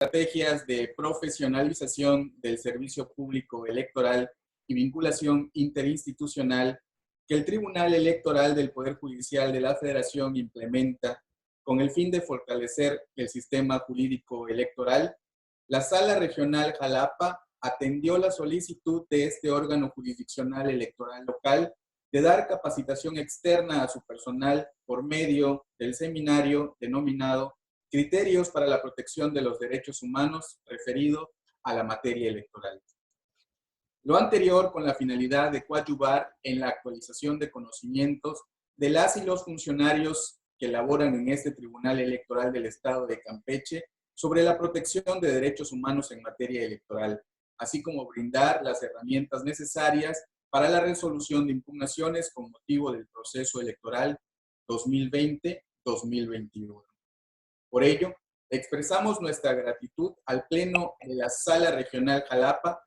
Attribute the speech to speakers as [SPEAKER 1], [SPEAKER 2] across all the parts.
[SPEAKER 1] estrategias de profesionalización del servicio público electoral y vinculación interinstitucional que el Tribunal Electoral del Poder Judicial de la Federación implementa con el fin de fortalecer el sistema jurídico electoral, la Sala Regional Jalapa atendió la solicitud de este órgano jurisdiccional electoral local de dar capacitación externa a su personal por medio del seminario denominado Criterios para la protección de los derechos humanos referido a la materia electoral. Lo anterior con la finalidad de coadyuvar en la actualización de conocimientos de las y los funcionarios que laboran en este Tribunal Electoral del Estado de Campeche sobre la protección de derechos humanos en materia electoral, así como brindar las herramientas necesarias para la resolución de impugnaciones con motivo del proceso electoral 2020-2021. Por ello, expresamos nuestra gratitud al Pleno de la Sala Regional Jalapa,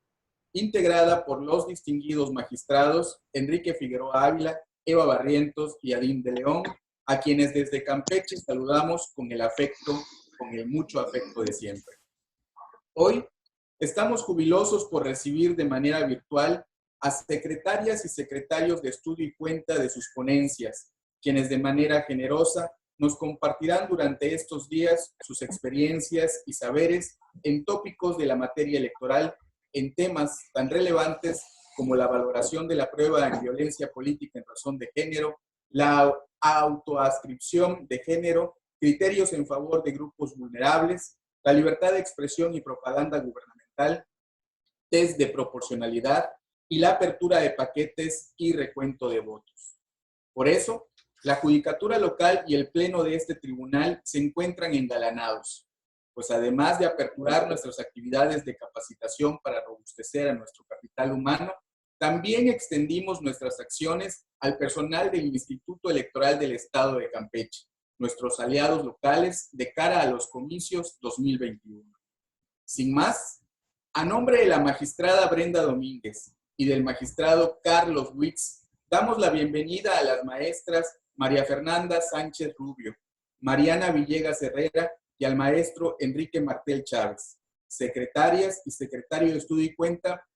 [SPEAKER 1] integrada por los distinguidos magistrados Enrique Figueroa Ávila, Eva Barrientos y Adín de León, a quienes desde Campeche saludamos con el mucho afecto de siempre. Hoy estamos jubilosos por recibir de manera virtual a secretarias y secretarios de estudio y cuenta de sus ponencias, quienes de manera generosa nos compartirán durante estos días sus experiencias y saberes en tópicos de la materia electoral, en temas tan relevantes como la valoración de la prueba en violencia política en razón de género, la autoadscripción de género, criterios en favor de grupos vulnerables, la libertad de expresión y propaganda gubernamental, test de proporcionalidad y la apertura de paquetes y recuento de votos. Por eso, la Judicatura Local y el Pleno de este tribunal se encuentran engalanados, pues además de aperturar nuestras actividades de capacitación para robustecer a nuestro capital humano, también extendimos nuestras acciones al personal del Instituto Electoral del Estado de Campeche, nuestros aliados locales de cara a los comicios 2021. Sin más, a nombre de la magistrada Brenda Domínguez y del magistrado Carlos Witz, damos la bienvenida a las maestras María Fernanda Sánchez Rubio, Mariana Villegas Herrera y al maestro Enrique Martel Chávez, secretarias y secretario de Estudio y Cuenta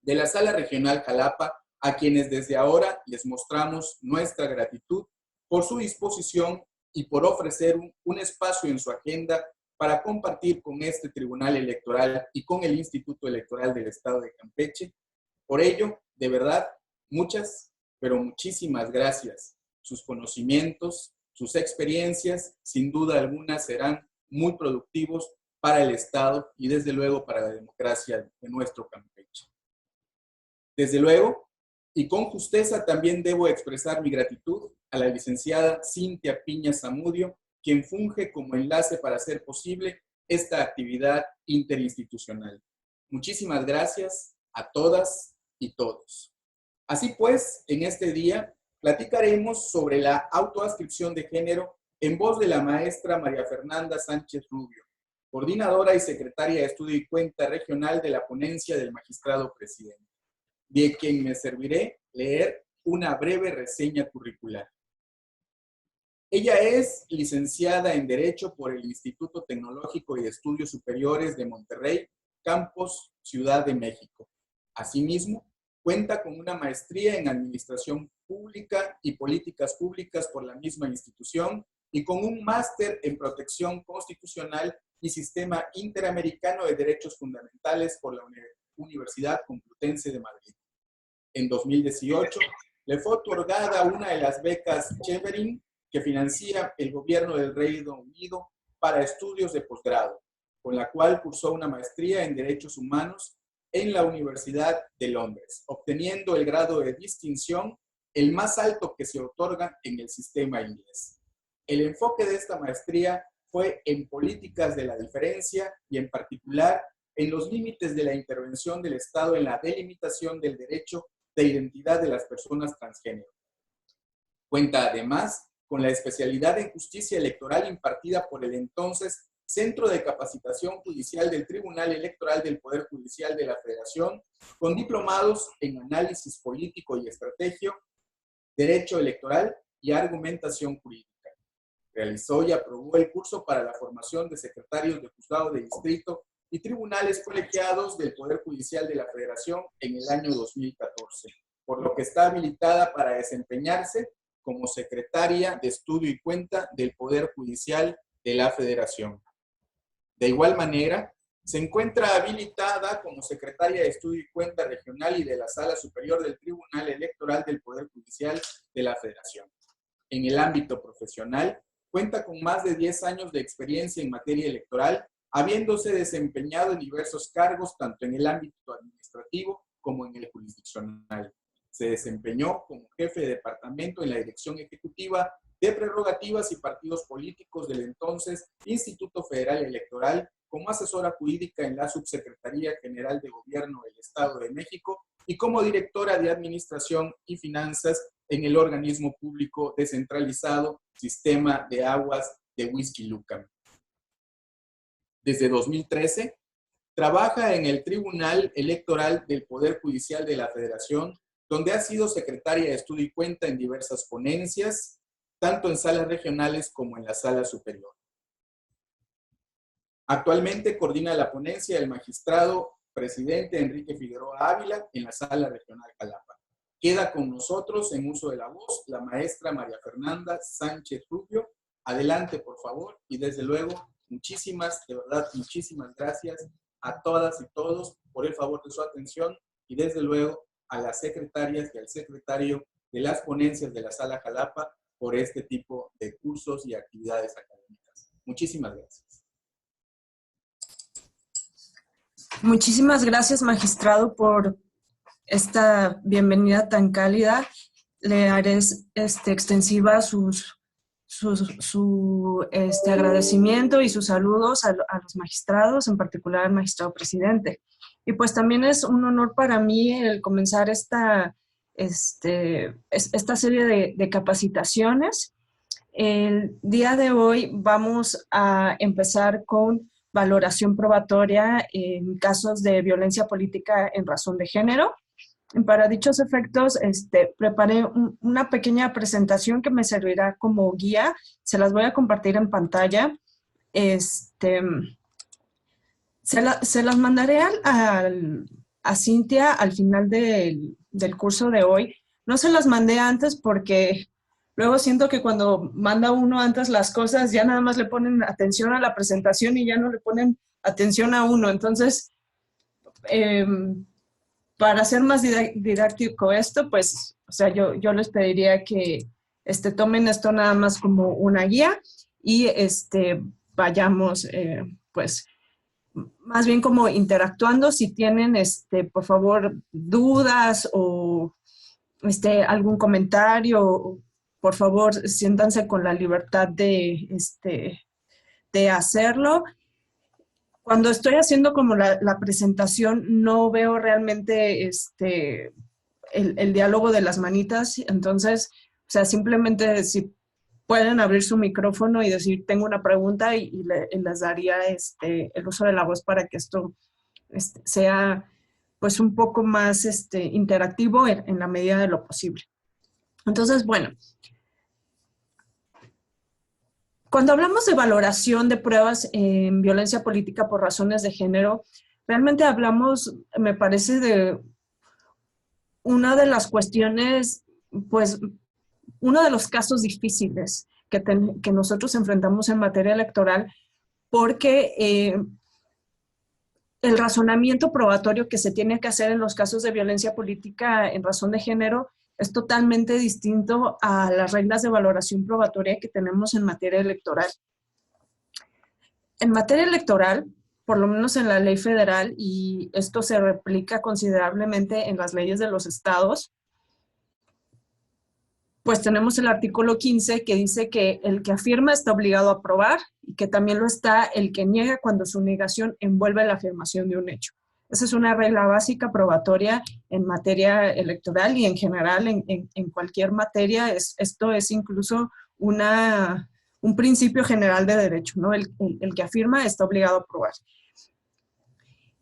[SPEAKER 1] de la Sala Regional Jalapa, a quienes desde ahora les mostramos nuestra gratitud por su disposición y por ofrecer un espacio en su agenda para compartir con este Tribunal Electoral y con el Instituto Electoral del Estado de Campeche. Por ello, de verdad, muchas, pero muchísimas gracias. Sus conocimientos, sus experiencias, sin duda alguna, serán muy productivos para el Estado y desde luego para la democracia de nuestro Campeche. Desde luego, y con justeza también debo expresar mi gratitud a la licenciada Cintia Piña Zamudio, quien funge como enlace para hacer posible esta actividad interinstitucional. Muchísimas gracias a todas y todos. Así pues, en este día platicaremos sobre la autoadscripción de género en voz de la maestra María Fernanda Sánchez Rubio, coordinadora y secretaria de Estudio y Cuenta Regional de la ponencia del magistrado presidente, de quien me serviré leer una breve reseña curricular. Ella es licenciada en Derecho por el Instituto Tecnológico y de Estudios Superiores de Monterrey, Campus, Ciudad de México. Asimismo, cuenta con una maestría en Administración Pública y Políticas Públicas por la misma institución y con un máster en Protección Constitucional y Sistema Interamericano de Derechos Fundamentales por la Universidad Complutense de Madrid. En 2018, le fue otorgada una de las becas Cheverin que financia el gobierno del Reino Unido para estudios de posgrado, con la cual cursó una maestría en Derechos Humanos en la Universidad de Londres, obteniendo el grado de distinción, el más alto que se otorga en el sistema inglés. El enfoque de esta maestría fue en políticas de la diferencia y en particular en los límites de la intervención del Estado en la delimitación del derecho de identidad de las personas transgénero. Cuenta además con la especialidad en justicia electoral impartida por el entonces Centro de Capacitación Judicial del Tribunal Electoral del Poder Judicial de la Federación, con diplomados en análisis político y estrategia, derecho electoral y argumentación jurídica. Realizó y aprobó el curso para la formación de secretarios de juzgado de distrito y tribunales colegiados del Poder Judicial de la Federación en el año 2014, por lo que está habilitada para desempeñarse como secretaria de Estudio y Cuenta del Poder Judicial de la Federación. De igual manera, se encuentra habilitada como secretaria de Estudio y Cuenta Regional y de la Sala Superior del Tribunal Electoral del Poder Judicial de la Federación. En el ámbito profesional, cuenta con más de 10 años de experiencia en materia electoral, habiéndose desempeñado en diversos cargos tanto en el ámbito administrativo como en el jurisdiccional. Se desempeñó como jefe de departamento en la Dirección Ejecutiva de Prerrogativas y Partidos Políticos del entonces Instituto Federal Electoral, como asesora jurídica en la Subsecretaría General de Gobierno del Estado de México y como directora de Administración y Finanzas en el organismo público descentralizado Sistema de Aguas de Huixquilucan. Desde 2013, trabaja en el Tribunal Electoral del Poder Judicial de la Federación, donde ha sido secretaria de Estudio y Cuenta en diversas ponencias, tanto en salas regionales como en la sala superior. Actualmente coordina la ponencia del magistrado presidente Enrique Figueroa Ávila en la sala regional Jalapa. Queda con nosotros en uso de la voz la maestra María Fernanda Sánchez Rubio. Adelante, por favor, y desde luego, de verdad, muchísimas gracias a todas y todos por el favor de su atención y desde luego a las secretarias y al secretario de las ponencias de la Sala Jalapa por este tipo de cursos y actividades académicas. Muchísimas gracias.
[SPEAKER 2] Muchísimas gracias, magistrado, por esta bienvenida tan cálida. Le haré extensiva su agradecimiento y sus saludos a los magistrados, en particular al magistrado presidente. Y pues también es un honor para mí el comenzar esta serie de capacitaciones. El día de hoy vamos a empezar con valoración probatoria en casos de violencia política en razón de género. Para dichos efectos, preparé una pequeña presentación que me servirá como guía. Se las voy a compartir en pantalla. Se las mandaré a Cintia al final del curso de hoy. No se las mandé antes porque luego siento que cuando manda uno antes las cosas, ya nada más le ponen atención a la presentación y ya no le ponen atención a uno. Entonces, para hacer más didáctico esto, pues, o sea, yo les pediría que tomen esto nada más como una guía y vayamos, pues, más bien como interactuando. Si tienen, por favor, dudas o algún comentario, por favor, siéntanse con la libertad de hacerlo. Cuando estoy haciendo como la presentación, no veo realmente el diálogo de las manitas. Entonces, o sea, simplemente si pueden abrir su micrófono y decir, tengo una pregunta y les daría el uso de la voz para que esto sea pues un poco más interactivo en la medida de lo posible. Entonces, bueno, cuando hablamos de valoración de pruebas en violencia política por razones de género, realmente hablamos, me parece, de una de las cuestiones, pues, uno de los casos difíciles que nosotros enfrentamos en materia electoral, porque el razonamiento probatorio que se tiene que hacer en los casos de violencia política en razón de género es totalmente distinto a las reglas de valoración probatoria que tenemos en materia electoral. En materia electoral, por lo menos en la ley federal, y esto se replica considerablemente en las leyes de los estados, pues tenemos el artículo 15 que dice que el que afirma está obligado a probar y que también lo está el que niega cuando su negación envuelve la afirmación de un hecho. Esa es una regla básica probatoria en materia electoral y en general en cualquier materia. Esto es incluso un principio general de derecho, ¿no? El que afirma está obligado a probar.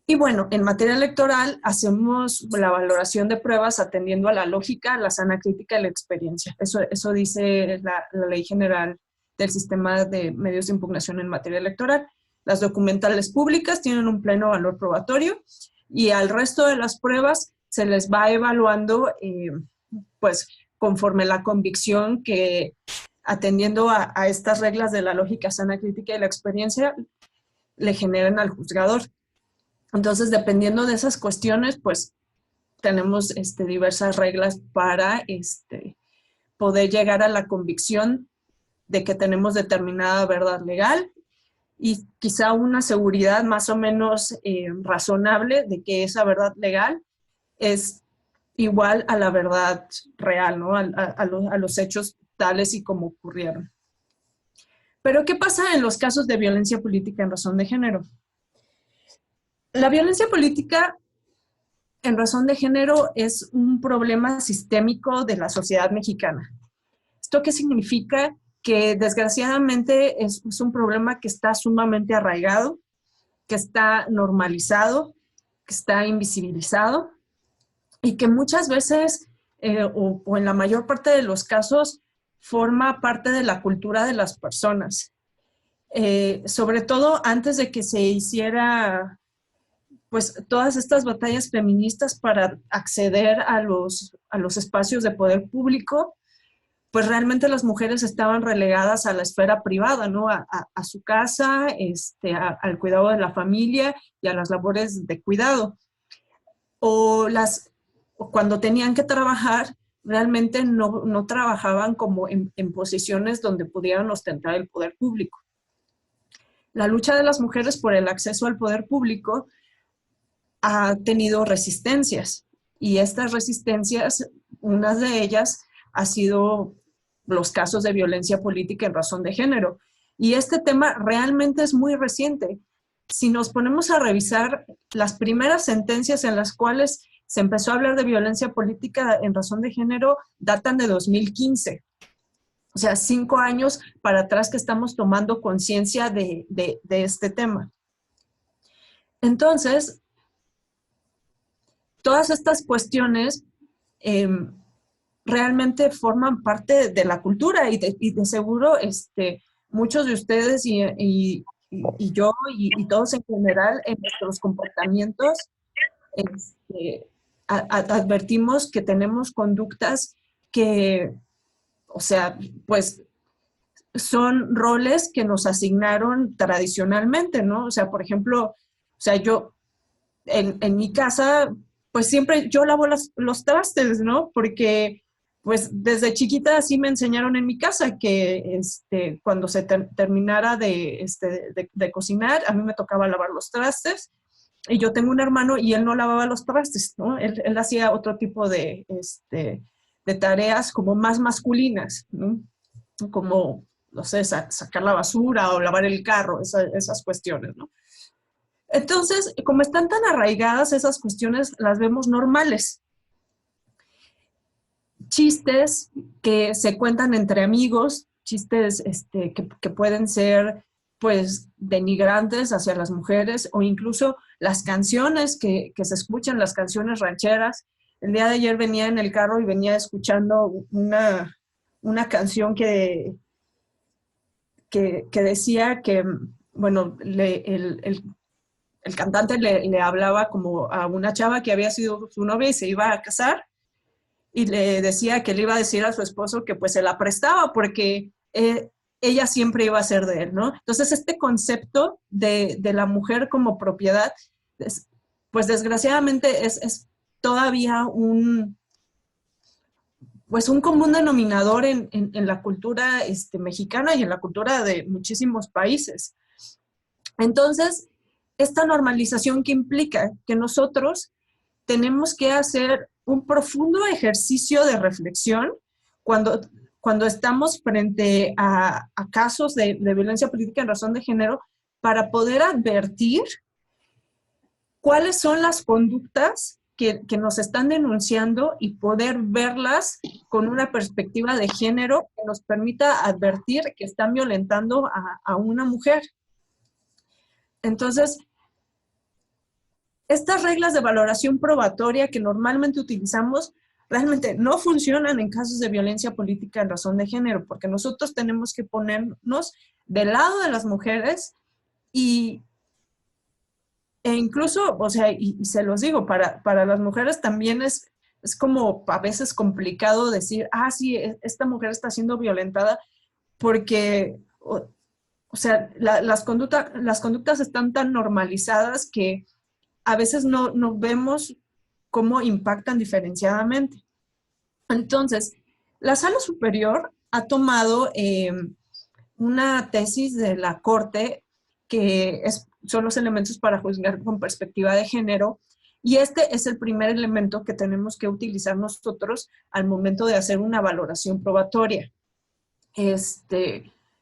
[SPEAKER 2] Y bueno, en materia electoral hacemos la valoración de pruebas atendiendo a la lógica, la sana crítica y la experiencia. Eso dice la Ley General del sistema de medios de impugnación en materia electoral. Las documentales públicas tienen un pleno valor probatorio y al resto de las pruebas se les va evaluando pues conforme la convicción que, atendiendo a estas reglas de la lógica sana, crítica y la experiencia, le generan al juzgador. Entonces, dependiendo de esas cuestiones, pues tenemos diversas reglas para poder llegar a la convicción de que tenemos determinada verdad legal y quizá una seguridad más o menos razonable de que esa verdad legal es igual a la verdad real, ¿no? A los hechos tales y como ocurrieron. Pero, ¿qué pasa en los casos de violencia política en razón de género? La violencia política en razón de género es un problema sistémico de la sociedad mexicana. ¿Esto qué significa? Que desgraciadamente es un problema que está sumamente arraigado, que está normalizado, que está invisibilizado y que muchas veces, o en la mayor parte de los casos, forma parte de la cultura de las personas. Sobre todo antes de que se hiciera pues todas estas batallas feministas para acceder a los espacios de poder público, pues realmente las mujeres estaban relegadas a la esfera privada, ¿no? A su casa, al cuidado de la familia y a las labores de cuidado. O cuando tenían que trabajar, realmente no trabajaban como en posiciones donde pudieran ostentar el poder público. La lucha de las mujeres por el acceso al poder público ha tenido resistencias y estas resistencias, una de ellas ha sido los casos de violencia política en razón de género. Y este tema realmente es muy reciente. Si nos ponemos a revisar las primeras sentencias en las cuales se empezó a hablar de violencia política en razón de género, datan de 2015. O sea, 5 años para atrás que estamos tomando conciencia de este tema. Entonces, todas estas cuestiones realmente forman parte de la cultura y de seguro muchos de ustedes y yo y todos en general en nuestros comportamientos advertimos que tenemos conductas que, o sea, pues son roles que nos asignaron tradicionalmente, ¿no? O sea, por ejemplo, o sea, yo en mi casa, pues siempre yo lavo los trastes, ¿no? Porque pues desde chiquita así me enseñaron en mi casa que cuando se terminara de cocinar, a mí me tocaba lavar los trastes. Y yo tengo un hermano y él no lavaba los trastes, ¿no? Él hacía otro tipo de tareas como más masculinas, ¿no? Como, no sé, sacar la basura o lavar el carro, esas cuestiones, ¿no? Entonces, como están tan arraigadas esas cuestiones, las vemos normales. Chistes que se cuentan entre amigos, chistes que pueden ser, pues, denigrantes hacia las mujeres, o incluso las canciones que se escuchan, las canciones rancheras. El día de ayer venía en el carro y venía escuchando una canción que decía que, bueno, el cantante le hablaba como a una chava que había sido su novia y se iba a casar, y le decía que le iba a decir a su esposo que pues se la prestaba porque ella siempre iba a ser de él, ¿no? Entonces este concepto de la mujer como propiedad, pues desgraciadamente es todavía un común denominador en la cultura mexicana y en la cultura de muchísimos países. Entonces, esta normalización que implica que nosotros tenemos que hacer un profundo ejercicio de reflexión cuando estamos frente a casos de violencia política en razón de género, para poder advertir cuáles son las conductas que nos están denunciando y poder verlas con una perspectiva de género que nos permita advertir que están violentando a una mujer. Entonces, estas reglas de valoración probatoria que normalmente utilizamos realmente no funcionan en casos de violencia política en razón de género, porque nosotros tenemos que ponernos del lado de las mujeres e incluso, o sea, y se los digo, para las mujeres también es como a veces complicado decir, sí, esta mujer está siendo violentada porque, o sea, las conductas están tan normalizadas que a veces no vemos cómo impactan diferenciadamente. Entonces, la Sala Superior ha tomado una tesis de la Corte que son los elementos para juzgar con perspectiva de género, y este es el primer elemento que tenemos que utilizar nosotros al momento de hacer una valoración probatoria.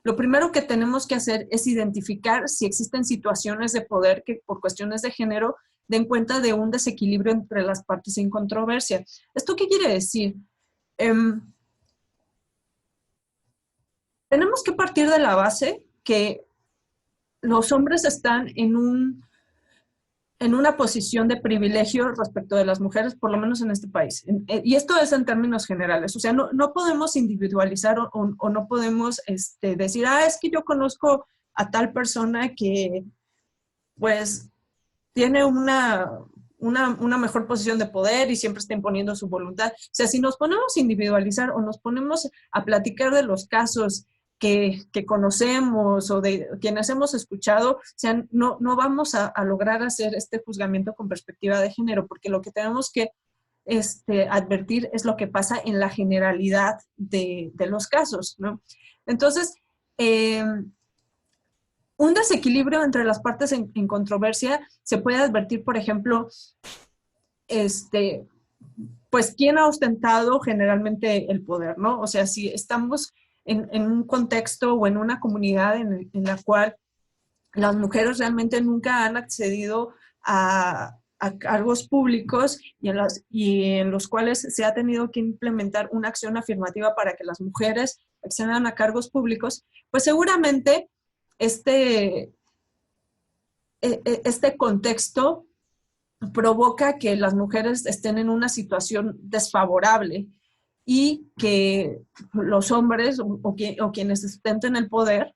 [SPEAKER 2] Lo primero que tenemos que hacer es identificar si existen situaciones de poder que por cuestiones de género den cuenta de un desequilibrio entre las partes en controversia. ¿Esto qué quiere decir? Tenemos que partir de la base que los hombres están en una posición de privilegio respecto de las mujeres, por lo menos en este país. Y esto es en términos generales. O sea, no podemos individualizar o no podemos decir, es que yo conozco a tal persona que, pues, tiene una mejor posición de poder y siempre está imponiendo su voluntad. O sea, si nos ponemos a individualizar o nos ponemos a platicar de los casos que conocemos o de quienes hemos escuchado, o sea, no vamos a lograr hacer este juzgamiento con perspectiva de género, porque lo que tenemos que advertir es lo que pasa en la generalidad de los casos, ¿no? Entonces, un desequilibrio entre las partes en controversia se puede advertir, por ejemplo, pues quién ha ostentado generalmente el poder, ¿no? O sea, si estamos en un contexto o en una comunidad en la cual las mujeres realmente nunca han accedido a cargos públicos y en los cuales se ha tenido que implementar una acción afirmativa para que las mujeres accedan a cargos públicos, pues seguramente este contexto provoca que las mujeres estén en una situación desfavorable y que los hombres o quienes estén en el poder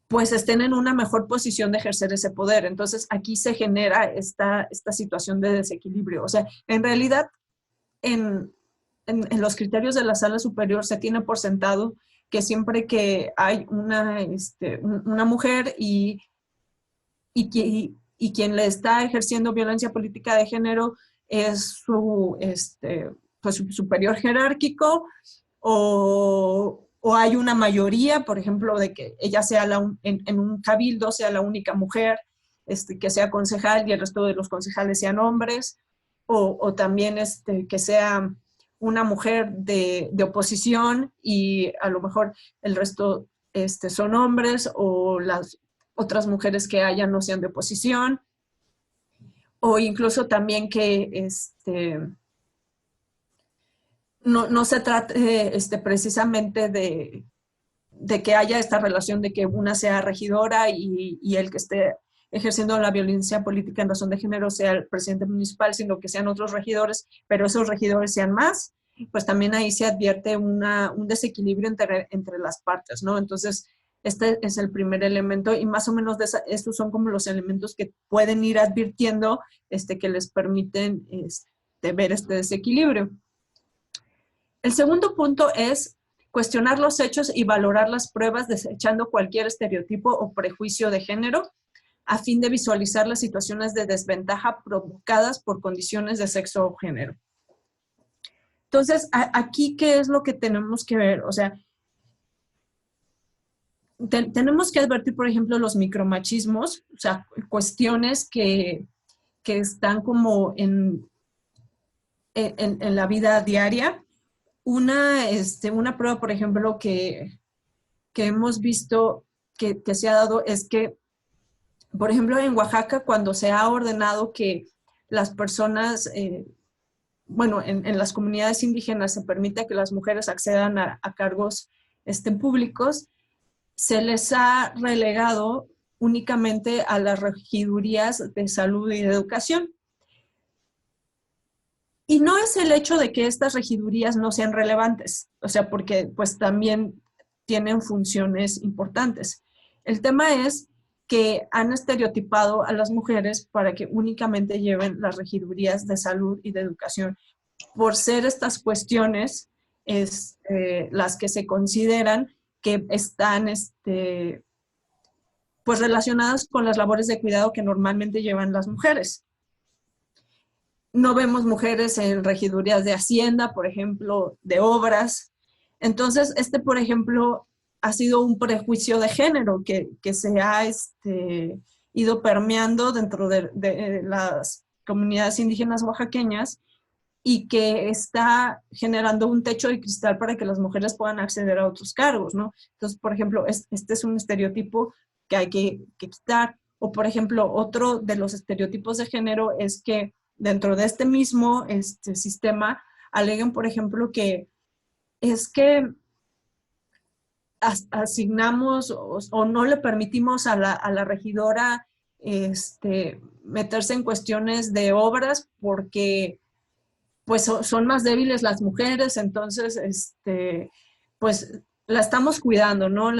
[SPEAKER 2] pues estén en una mejor posición de ejercer ese poder. Entonces aquí se genera esta situación de desequilibrio. O sea, en realidad en los criterios de la Sala Superior se tiene por sentado que siempre que hay una mujer y quien le está ejerciendo violencia política de género es pues su superior jerárquico, o hay una mayoría, por ejemplo, de que ella sea en un cabildo sea la única mujer que sea concejal y el resto de los concejales sean hombres, o también que sea una mujer de oposición y a lo mejor el resto son hombres, o las otras mujeres que haya no sean de oposición, o incluso también que no se trate precisamente de que haya esta relación de que una sea regidora y el que esté ejerciendo la violencia política en razón de género sea el presidente municipal, sino que sean otros regidores, pero esos regidores sean más, pues también ahí se advierte un desequilibrio entre las partes, ¿no? Entonces, este es el primer elemento y más o menos estos son como los elementos que pueden ir advirtiendo que les permiten ver este desequilibrio. El segundo punto es cuestionar los hechos y valorar las pruebas desechando cualquier estereotipo o prejuicio de género a fin de visualizar las situaciones de desventaja provocadas por condiciones de sexo o género. Entonces, aquí, ¿qué es lo que tenemos que ver? O sea, tenemos que advertir, por ejemplo, los micromachismos, o sea, cuestiones que están como en la vida diaria. Una prueba, por ejemplo, que hemos visto que se ha dado es que, por ejemplo, en Oaxaca, cuando se ha ordenado que las personas, bueno, en las comunidades indígenas se permite que las mujeres accedan a cargos públicos, se les ha relegado únicamente a las regidurías de salud y de educación. Y no es el hecho de que estas regidurías no sean relevantes, o sea, porque pues también tienen funciones importantes. El tema es que han estereotipado a las mujeres para que únicamente lleven las regidurías de salud y de educación, por ser estas cuestiones las que se consideran que están pues relacionadas con las labores de cuidado que normalmente llevan las mujeres. No vemos mujeres en regidurías de Hacienda, por ejemplo, de obras. Entonces, por ejemplo, ha sido un prejuicio de género que se ha ido permeando dentro de las comunidades indígenas oaxaqueñas y que está generando un techo de cristal para que las mujeres puedan acceder a otros cargos, ¿no? Entonces, por ejemplo, este es un estereotipo que hay que quitar. O, por ejemplo, otro de los estereotipos de género es que dentro de este mismo sistema aleguen, por ejemplo, que es que asignamos o no le permitimos a la regidora meterse en cuestiones de obras porque pues son más débiles las mujeres, entonces, pues la estamos cuidando, ¿no?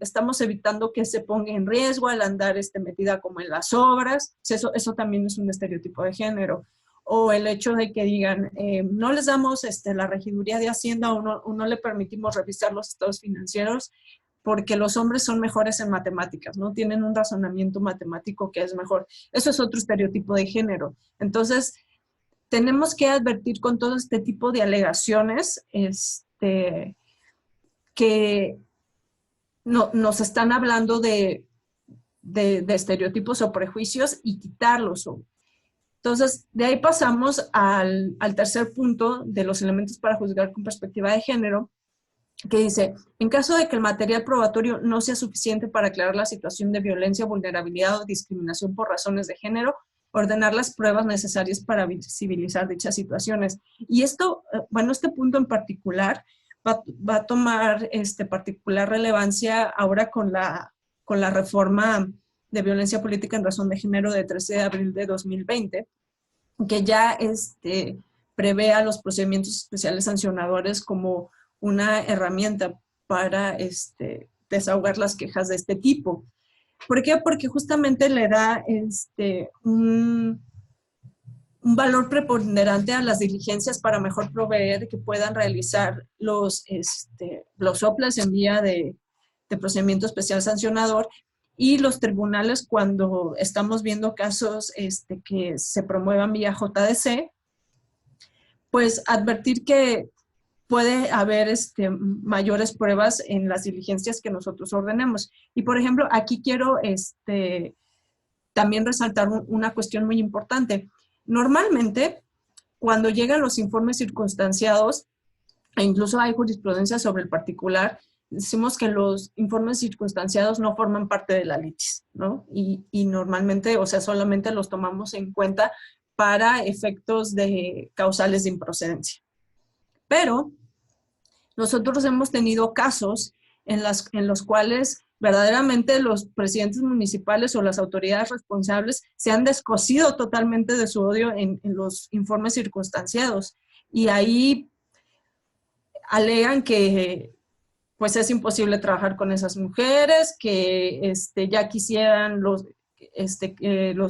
[SPEAKER 2] Estamos evitando que se ponga en riesgo al andar metida como en las obras. Eso también es un estereotipo de género. O el hecho de que digan, no les damos la regiduría de Hacienda o no le permitimos revisar los estados financieros porque los hombres son mejores en matemáticas, ¿no? Tienen un razonamiento matemático que es mejor. Eso es otro estereotipo de género. Entonces, tenemos que advertir con todo este tipo de alegaciones que nos están hablando de estereotipos o prejuicios y quitarlos. Entonces, de ahí pasamos al tercer punto de los elementos para juzgar con perspectiva de género, que dice, en caso de que el material probatorio no sea suficiente para aclarar la situación de violencia, vulnerabilidad o discriminación por razones de género, ordenar las pruebas necesarias para visibilizar dichas situaciones. Y esto, bueno, este punto en particular va a tomar particular relevancia ahora con la reforma de violencia política en razón de género de 13 de abril de 2020, que ya prevé a los procedimientos especiales sancionadores como una herramienta para desahogar las quejas de este tipo. ¿Por qué? Porque justamente le da un valor preponderante a las diligencias para mejor proveer que puedan realizar los OPLES en vía de procedimiento especial sancionador y los tribunales cuando estamos viendo casos que se promuevan vía JDC, pues advertir que puede haber mayores pruebas en las diligencias que nosotros ordenemos. Y, por ejemplo, aquí quiero también resaltar una cuestión muy importante. Normalmente, cuando llegan los informes circunstanciados, e incluso hay jurisprudencia sobre el particular, decimos que los informes circunstanciados no forman parte de la litis, ¿no? Y normalmente, o sea, solamente los tomamos en cuenta para efectos de causales de improcedencia. Pero nosotros hemos tenido casos en los cuales verdaderamente los presidentes municipales o las autoridades responsables se han descosido totalmente de su odio en los informes circunstanciados. Y ahí alegan que pues es imposible trabajar con esas mujeres, que ya quisieran los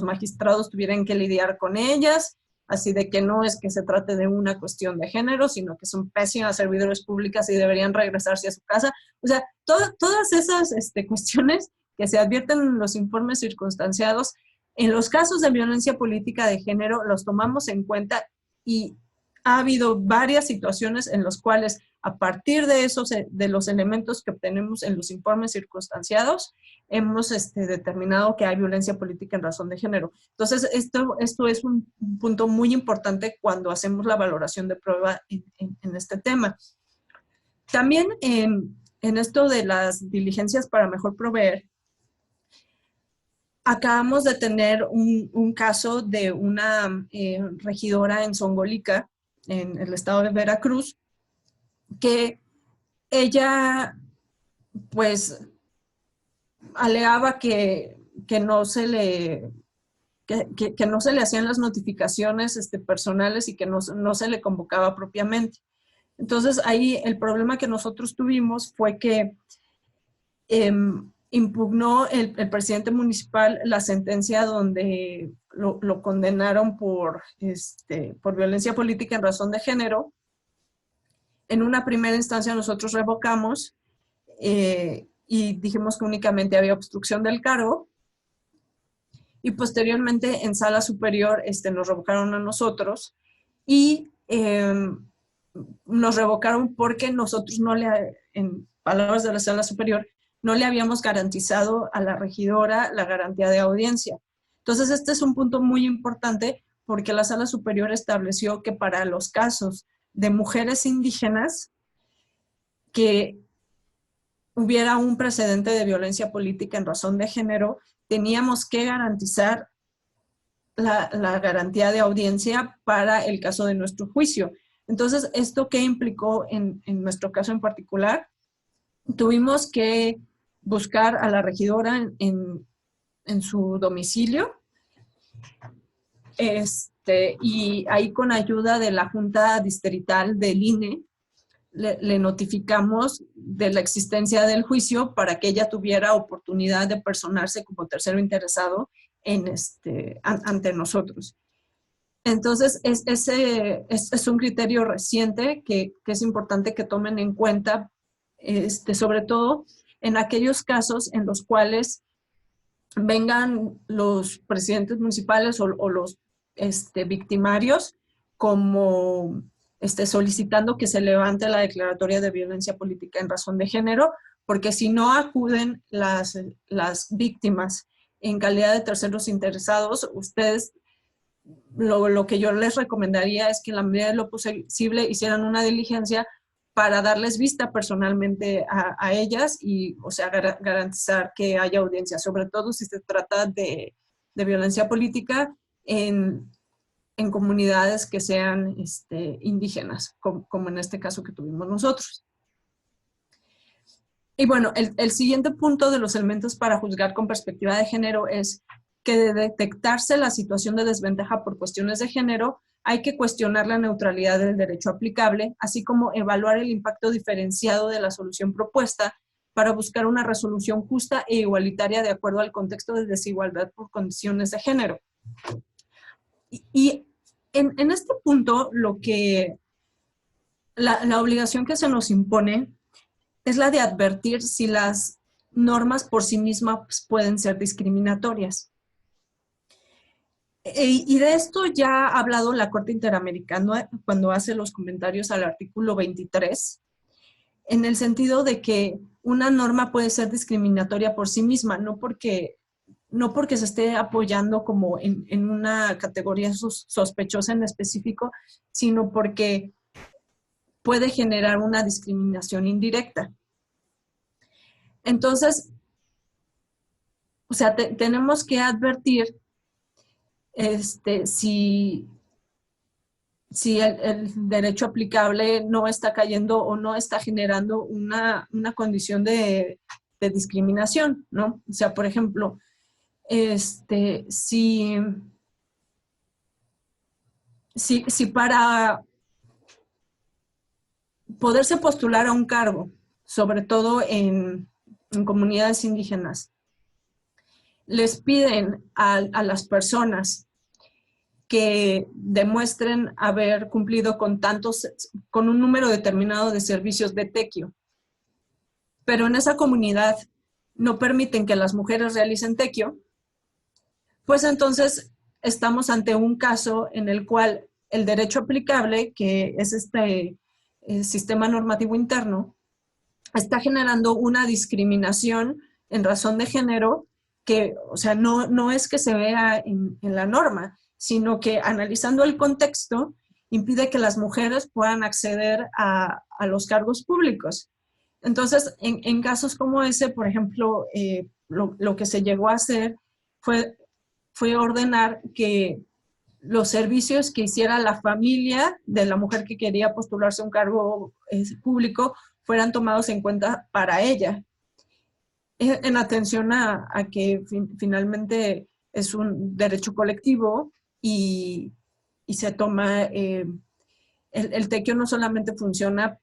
[SPEAKER 2] magistrados tuvieran que lidiar con ellas, así de que no es que se trate de una cuestión de género, sino que son pésimas servidoras públicas y deberían regresarse a su casa. O sea, todas esas cuestiones que se advierten en los informes circunstanciados, en los casos de violencia política de género los tomamos en cuenta y ha habido varias situaciones en las cuales a partir de de los elementos que obtenemos en los informes circunstanciados, hemos determinado que hay violencia política en razón de género. Entonces, esto es un punto muy importante cuando hacemos la valoración de prueba en este tema. También en esto de las diligencias para mejor proveer, acabamos de tener un caso de una regidora en Zongolica, en el estado de Veracruz, que ella pues alegaba que no se le que no se le hacían las notificaciones personales y que no se le convocaba propiamente. Entonces, ahí el problema que nosotros tuvimos fue que impugnó el presidente municipal la sentencia donde lo condenaron por violencia política en razón de género. En una primera instancia nosotros revocamos y dijimos que únicamente había obstrucción del cargo. Y posteriormente en sala superior nos revocaron a nosotros y nos revocaron porque nosotros no le, en palabras de la sala superior, no le habíamos garantizado a la regidora la garantía de audiencia. Entonces este es un punto muy importante porque la sala superior estableció que para los casos de mujeres indígenas que hubiera un precedente de violencia política en razón de género, teníamos que garantizar la garantía de audiencia para el caso de nuestro juicio. Entonces, ¿esto qué implicó en nuestro caso en particular? Tuvimos que buscar a la regidora en su domicilio y ahí con ayuda de la Junta Distrital del INE le notificamos de la existencia del juicio para que ella tuviera oportunidad de personarse como tercero interesado ante nosotros. Entonces, ese es un criterio reciente que es importante que tomen en cuenta, sobre todo en aquellos casos en los cuales vengan los presidentes municipales o los victimarios como solicitando que se levante la declaratoria de violencia política en razón de género, porque si no acuden las víctimas en calidad de terceros interesados, ustedes, lo que yo les recomendaría es que en la medida de lo posible hicieran una diligencia para darles vista personalmente a ellas y, o sea, garantizar que haya audiencia, sobre todo si se trata de violencia política en comunidades que sean indígenas, como en este caso que tuvimos nosotros. Y bueno, el siguiente punto de los elementos para juzgar con perspectiva de género es que de detectarse la situación de desventaja por cuestiones de género, hay que cuestionar la neutralidad del derecho aplicable, así como evaluar el impacto diferenciado de la solución propuesta para buscar una resolución justa e igualitaria de acuerdo al contexto de desigualdad por condiciones de género. Y en este punto, la obligación que se nos impone es la de advertir si las normas por sí mismas pueden ser discriminatorias. Y de esto ya ha hablado la Corte Interamericana cuando hace los comentarios al artículo 23, en el sentido de que una norma puede ser discriminatoria por sí misma, no porque se esté apoyando como en una categoría sospechosa en específico, sino porque puede generar una discriminación indirecta. Entonces, o sea, tenemos que advertir si el derecho aplicable no está cayendo o no está generando una condición de discriminación, ¿no? O sea, por ejemplo, si para poderse postular a un cargo, sobre todo en comunidades indígenas, les piden a las personas que demuestren haber cumplido con un número determinado de servicios de tequio, pero en esa comunidad no permiten que las mujeres realicen tequio, pues entonces estamos ante un caso en el cual el derecho aplicable, que es sistema normativo interno, está generando una discriminación en razón de género que, o sea, no es que se vea en la norma, sino que analizando el contexto impide que las mujeres puedan acceder a los cargos públicos. Entonces, en casos como ese, por ejemplo, lo que se llegó a hacer fue ordenar que los servicios que hiciera la familia de la mujer que quería postularse a un cargo público fueran tomados en cuenta para ella, en atención a que finalmente es un derecho colectivo y se toma, el tequio no solamente funciona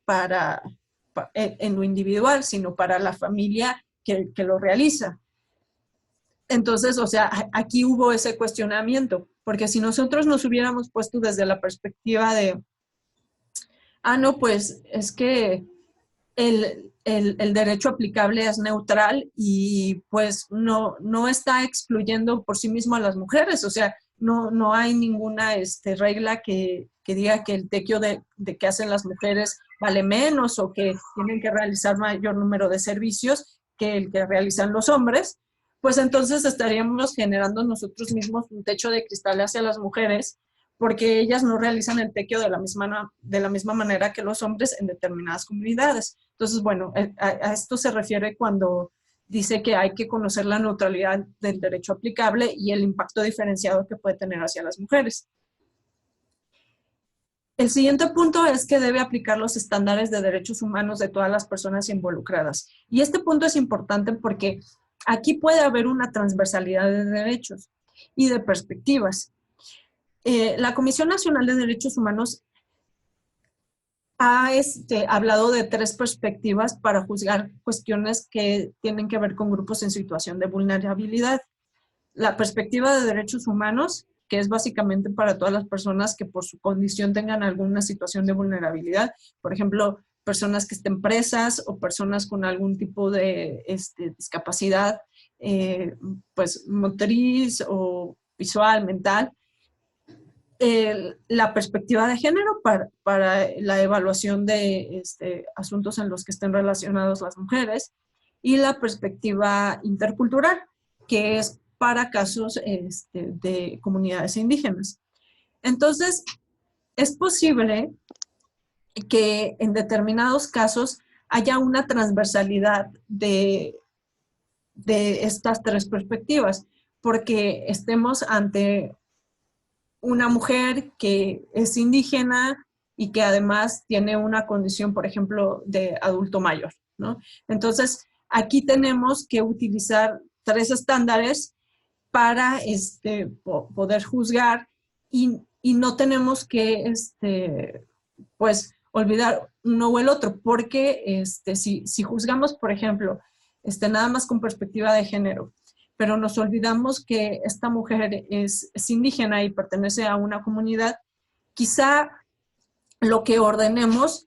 [SPEAKER 2] en lo individual, sino para la familia que lo realiza. Entonces, o sea, aquí hubo ese cuestionamiento, porque si nosotros nos hubiéramos puesto desde la perspectiva de, no, pues es que el derecho aplicable es neutral y pues no está excluyendo por sí mismo a las mujeres, o sea, no hay ninguna regla que diga que el tequio de que hacen las mujeres vale menos o que tienen que realizar mayor número de servicios que el que realizan los hombres, pues entonces estaríamos generando nosotros mismos un techo de cristal hacia las mujeres porque ellas no realizan el tequio de la misma manera que los hombres en determinadas comunidades. Entonces, bueno, a esto se refiere cuando dice que hay que conocer la neutralidad del derecho aplicable y el impacto diferenciado que puede tener hacia las mujeres. El siguiente punto es que debe aplicar los estándares de derechos humanos de todas las personas involucradas. Y este punto es importante porque aquí puede haber una transversalidad de derechos y de perspectivas. La Comisión Nacional de Derechos Humanos ha hablado de 3 perspectivas para juzgar cuestiones que tienen que ver con grupos en situación de vulnerabilidad. La perspectiva de derechos humanos, que es básicamente para todas las personas que por su condición tengan alguna situación de vulnerabilidad, por ejemplo, personas que estén presas o personas con algún tipo de discapacidad, pues motriz o visual, mental. La perspectiva de género para la evaluación de asuntos en los que estén relacionados las mujeres y la perspectiva intercultural, que es para casos de comunidades indígenas. Entonces, es posible que en determinados casos haya una transversalidad de estas 3 perspectivas, porque estemos ante una mujer que es indígena y que además tiene una condición, por ejemplo, de adulto mayor, ¿no? Entonces, aquí tenemos que utilizar 3 estándares para poder juzgar y no tenemos que, pues, olvidar uno o el otro, porque si juzgamos, por ejemplo, nada más con perspectiva de género, pero nos olvidamos que esta mujer es indígena y pertenece a una comunidad, quizá lo que ordenemos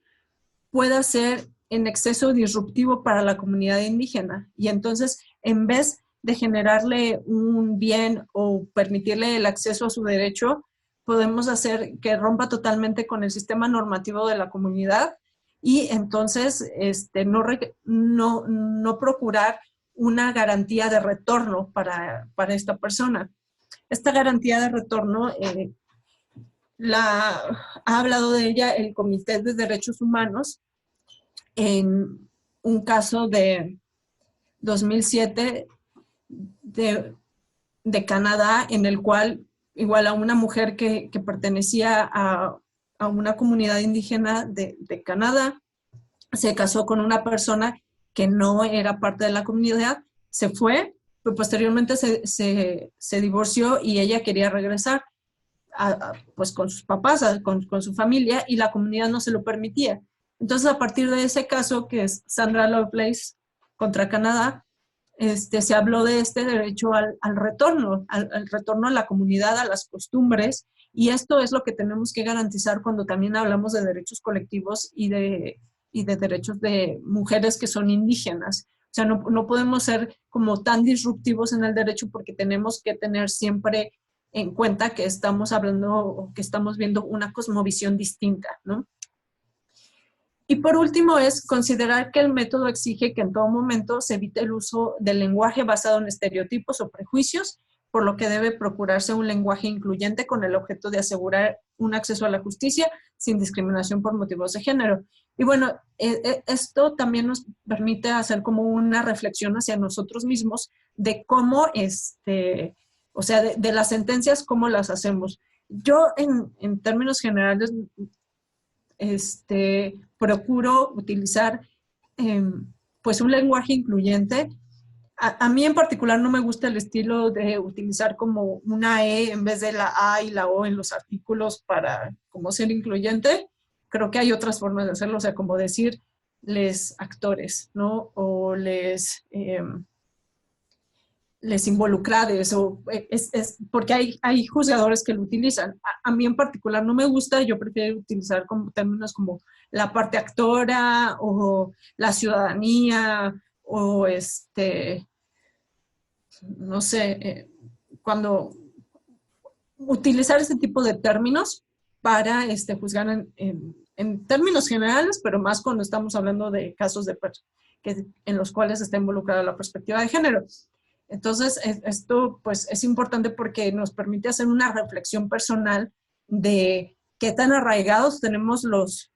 [SPEAKER 2] pueda ser en exceso disruptivo para la comunidad indígena. Y entonces, en vez de generarle un bien o permitirle el acceso a su derecho, podemos hacer que rompa totalmente con el sistema normativo de la comunidad y entonces no procurar una garantía de retorno para esta persona. Esta garantía de retorno ha hablado de ella el Comité de Derechos Humanos en un caso de 2007 de Canadá, en el cual igual a una mujer que pertenecía a una comunidad indígena de Canadá, se casó con una persona que no era parte de la comunidad, se fue, pero posteriormente se divorció y ella quería regresar pues con sus papás, con su familia, y la comunidad no se lo permitía. Entonces, a partir de ese caso, que es Sandra Lovelace contra Canadá, se habló de este derecho al retorno, al retorno a la comunidad, a las costumbres, y esto es lo que tenemos que garantizar cuando también hablamos de derechos colectivos y de derechos de mujeres que son indígenas. O sea, no podemos ser como tan disruptivos en el derecho porque tenemos que tener siempre en cuenta que estamos hablando o que estamos viendo una cosmovisión distinta, ¿no? Y por último es considerar que el método exige que en todo momento se evite el uso del lenguaje basado en estereotipos o prejuicios, por lo que debe procurarse un lenguaje incluyente con el objeto de asegurar un acceso a la justicia sin discriminación por motivos de género. Y bueno, esto también nos permite hacer como una reflexión hacia nosotros mismos de cómo, o sea, de las sentencias, cómo las hacemos. Yo, en términos generales, procuro utilizar pues un lenguaje incluyente. a mí en particular no me gusta el estilo de utilizar como una E en vez de la A y la O en los artículos para como ser incluyente. Creo que hay otras formas de hacerlo, o sea, como decir les actores, ¿no? O les involucrades, o porque hay juzgadores que lo utilizan. A mí en particular no me gusta, yo prefiero utilizar como términos como la parte actora o la ciudadanía o no sé, cuando utilizar ese tipo de términos para juzgar en términos generales, pero más cuando estamos hablando de casos en los cuales está involucrada la perspectiva de género. Entonces, esto pues es importante porque nos permite hacer una reflexión personal de qué tan arraigados tenemos los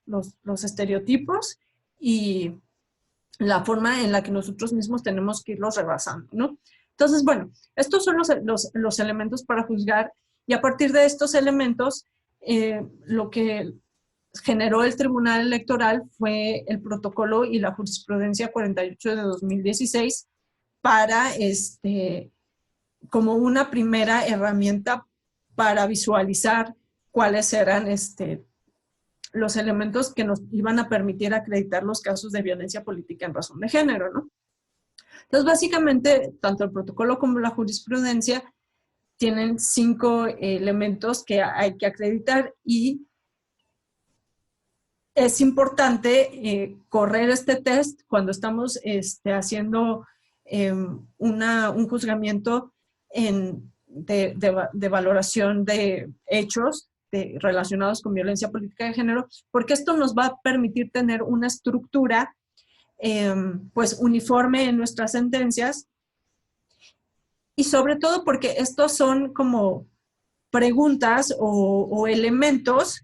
[SPEAKER 2] estereotipos y la forma en la que nosotros mismos tenemos que irlos rebasando, ¿no? Entonces, bueno, estos son los elementos para juzgar, y a partir de estos elementos, lo que generó el Tribunal Electoral fue el protocolo y la jurisprudencia 48 de 2016 para, como una primera herramienta para visualizar cuáles eran los elementos que nos iban a permitir acreditar los casos de violencia política en razón de género, ¿no? Entonces, básicamente, tanto el protocolo como la jurisprudencia tienen 5 elementos que hay que acreditar, y es importante correr este test cuando estamos haciendo un juzgamiento de valoración de hechos relacionados con violencia política de género, porque esto nos va a permitir tener una estructura pues uniforme en nuestras sentencias, y sobre todo porque estos son como preguntas o elementos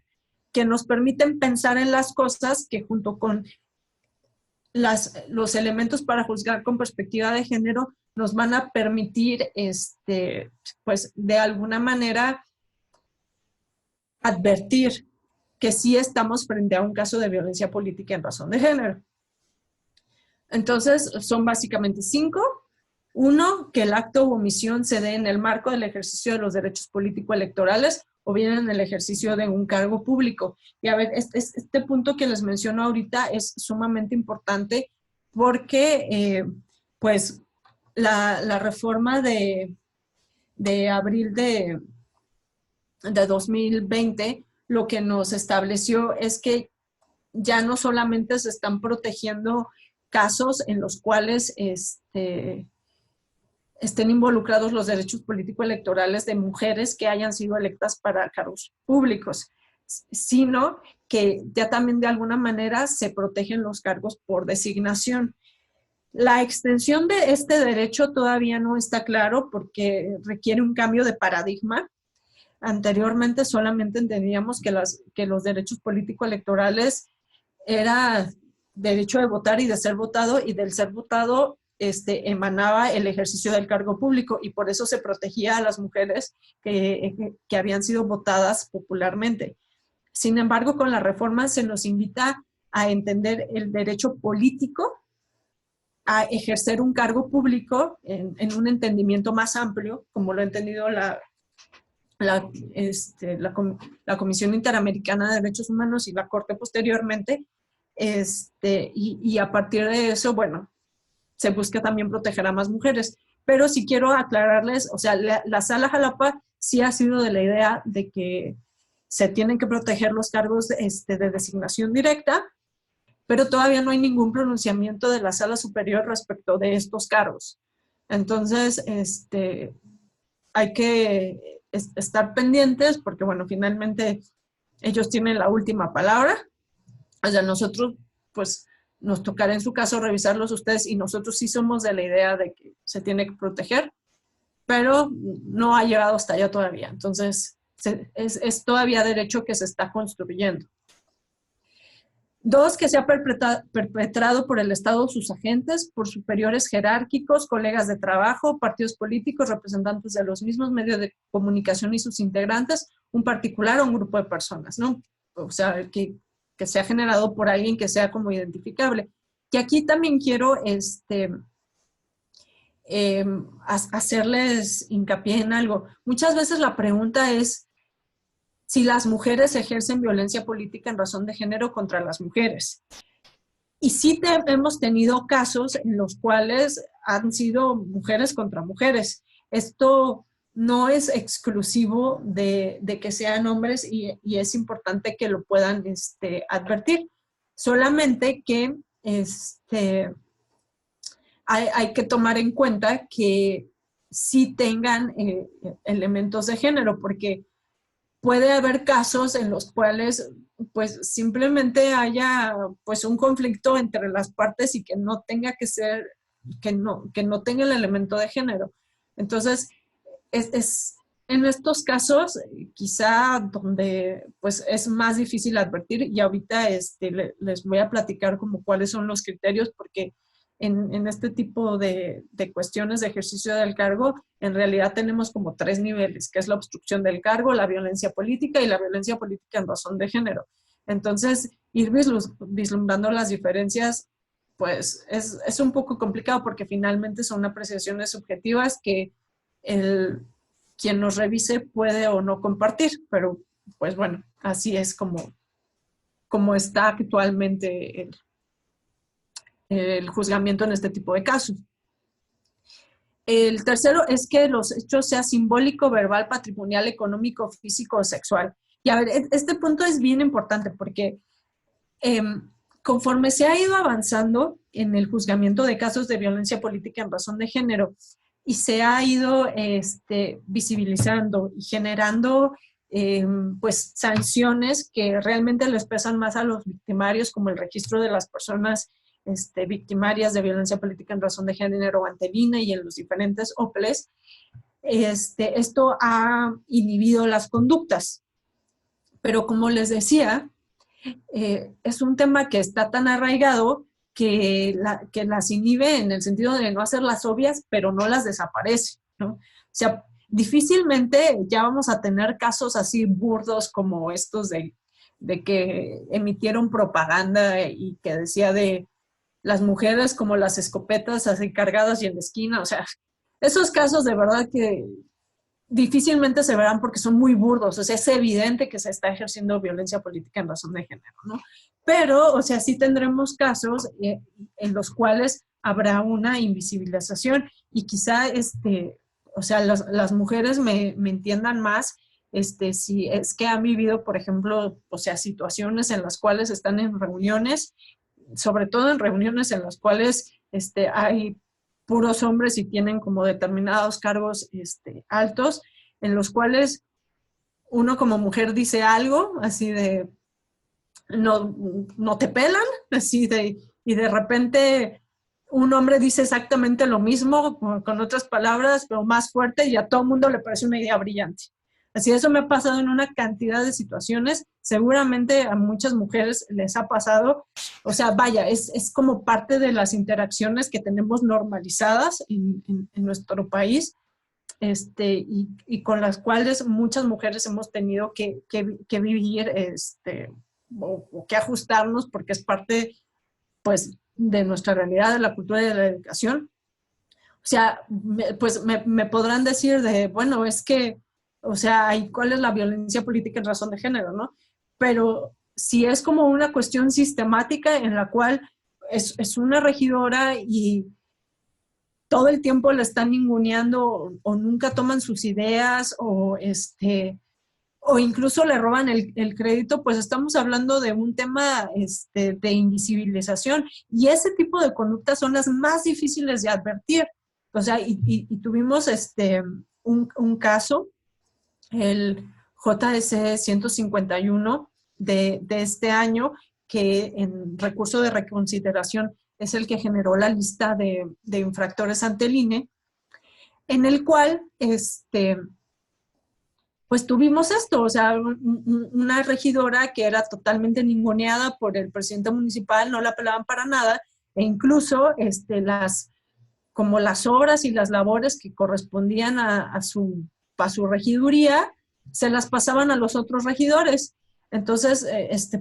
[SPEAKER 2] que nos permiten pensar en las cosas, que junto con los elementos para juzgar con perspectiva de género nos van a permitir, pues de alguna manera, advertir que sí estamos frente a un caso de violencia política en razón de género. Entonces, son básicamente 5. 1, que el acto u omisión se dé en el marco del ejercicio de los derechos político-electorales o bien en el ejercicio de un cargo público. Y a ver, este punto que les menciono ahorita es sumamente importante porque, pues, la reforma de abril de 2020 lo que nos estableció es que ya no solamente se están protegiendo casos en los cuales estén involucrados los derechos político-electorales de mujeres que hayan sido electas para cargos públicos, sino que ya también de alguna manera se protegen los cargos por designación. La extensión de este derecho todavía no está claro porque requiere un cambio de paradigma. Anteriormente solamente entendíamos que los derechos político-electorales era derecho de votar y de ser votado, y del ser votado emanaba el ejercicio del cargo público, y por eso se protegía a las mujeres que habían sido votadas popularmente. Sin embargo, con la reforma se nos invita a entender el derecho político a ejercer un cargo público en un entendimiento más amplio, como lo ha entendido la Comisión Interamericana de Derechos Humanos y la Corte posteriormente, y a partir de eso, bueno, se busca también proteger a más mujeres. Pero sí quiero aclararles, o sea, la Sala Jalapa sí ha sido de la idea de que se tienen que proteger los cargos de designación directa, pero todavía no hay ningún pronunciamiento de la Sala Superior respecto de estos cargos. Entonces, hay que estar pendientes porque, bueno, finalmente ellos tienen la última palabra. O sea, nosotros, pues, nos tocará en su caso revisarlos ustedes, y nosotros sí somos de la idea de que se tiene que proteger, pero no ha llegado hasta allá todavía. Entonces, es todavía derecho que se está construyendo. 2, que sea perpetrado por el Estado o sus agentes, por superiores jerárquicos, colegas de trabajo, partidos políticos, representantes de los mismos medios de comunicación y sus integrantes, un particular o un grupo de personas, ¿no? O sea, que sea generado por alguien que sea como identificable. Y aquí también quiero hacerles hincapié en algo. Muchas veces la pregunta es si las mujeres ejercen violencia política en razón de género contra las mujeres. Y sí hemos tenido casos en los cuales han sido mujeres contra mujeres. Esto no es exclusivo de que sean hombres y es importante que lo puedan advertir. Solamente que hay que tomar en cuenta que sí tengan elementos de género, porque puede haber casos en los cuales pues simplemente haya pues un conflicto entre las partes y que no tenga que ser, que no tenga el elemento de género. Entonces, es en estos casos quizá donde pues es más difícil advertir, y ahorita les voy a platicar como cuáles son los criterios, porque en este tipo de cuestiones de ejercicio del cargo, en realidad tenemos como 3 niveles, que es la obstrucción del cargo, la violencia política y la violencia política en razón de género. Entonces, ir vislumbrando las diferencias, pues es un poco complicado, porque finalmente son apreciaciones subjetivas que quien nos revise puede o no compartir, pero pues bueno, así es como está actualmente el juzgamiento en este tipo de casos. El tercero es que los hechos sean simbólico, verbal, patrimonial, económico, físico o sexual. Y a ver, este punto es bien importante porque conforme se ha ido avanzando en el juzgamiento de casos de violencia política en razón de género y se ha ido visibilizando y generando pues sanciones que realmente les pesan más a los victimarios, como el registro de las personas victimarias de violencia política en razón de género ante el INE y en los diferentes OPLES, esto ha inhibido las conductas. Pero como les decía, es un tema que está tan arraigado que las inhibe en el sentido de no hacerlas obvias, pero no las desaparece, ¿no? O sea, difícilmente ya vamos a tener casos así burdos como estos de que emitieron propaganda y que decía de las mujeres como las escopetas así cargadas y en la esquina. O sea, esos casos de verdad que difícilmente se verán porque son muy burdos. O sea, es evidente que se está ejerciendo violencia política en razón de género, ¿no? Pero, o sea, sí tendremos casos en los cuales habrá una invisibilización y quizá, o sea, las mujeres me entiendan más si es que han vivido, por ejemplo, o sea, situaciones en las cuales están en reuniones, sobre todo en reuniones en las cuales hay puros hombres y tienen como determinados cargos altos, en los cuales uno como mujer dice algo así de no te pelan, así y de repente un hombre dice exactamente lo mismo, con otras palabras, pero más fuerte, y a todo el mundo le parece una idea brillante. Así, eso me ha pasado en una cantidad de situaciones, seguramente a muchas mujeres les ha pasado. O sea, vaya, es como parte de las interacciones que tenemos normalizadas en nuestro país, y con las cuales muchas mujeres hemos tenido que vivir o que ajustarnos, porque es parte, pues, de nuestra realidad, de la cultura y de la educación. O sea, pues me podrán decir bueno, es que, o sea, ¿cuál es la violencia política en razón de género, no? Pero si es como una cuestión sistemática en la cual es una regidora y todo el tiempo la están ninguneando o nunca toman sus ideas o incluso le roban el crédito, pues estamos hablando de un tema de invisibilización, y ese tipo de conductas son las más difíciles de advertir. O sea, y tuvimos un caso, el JS 151 de este año, que en recurso de reconsideración es el que generó la lista de infractores ante el INE, en el cual pues tuvimos esto, o sea, una regidora que era totalmente ninguneada por el presidente municipal, no la pelaban para nada, e incluso como las obras y las labores que correspondían a su regiduría, se las pasaban a los otros regidores. Entonces,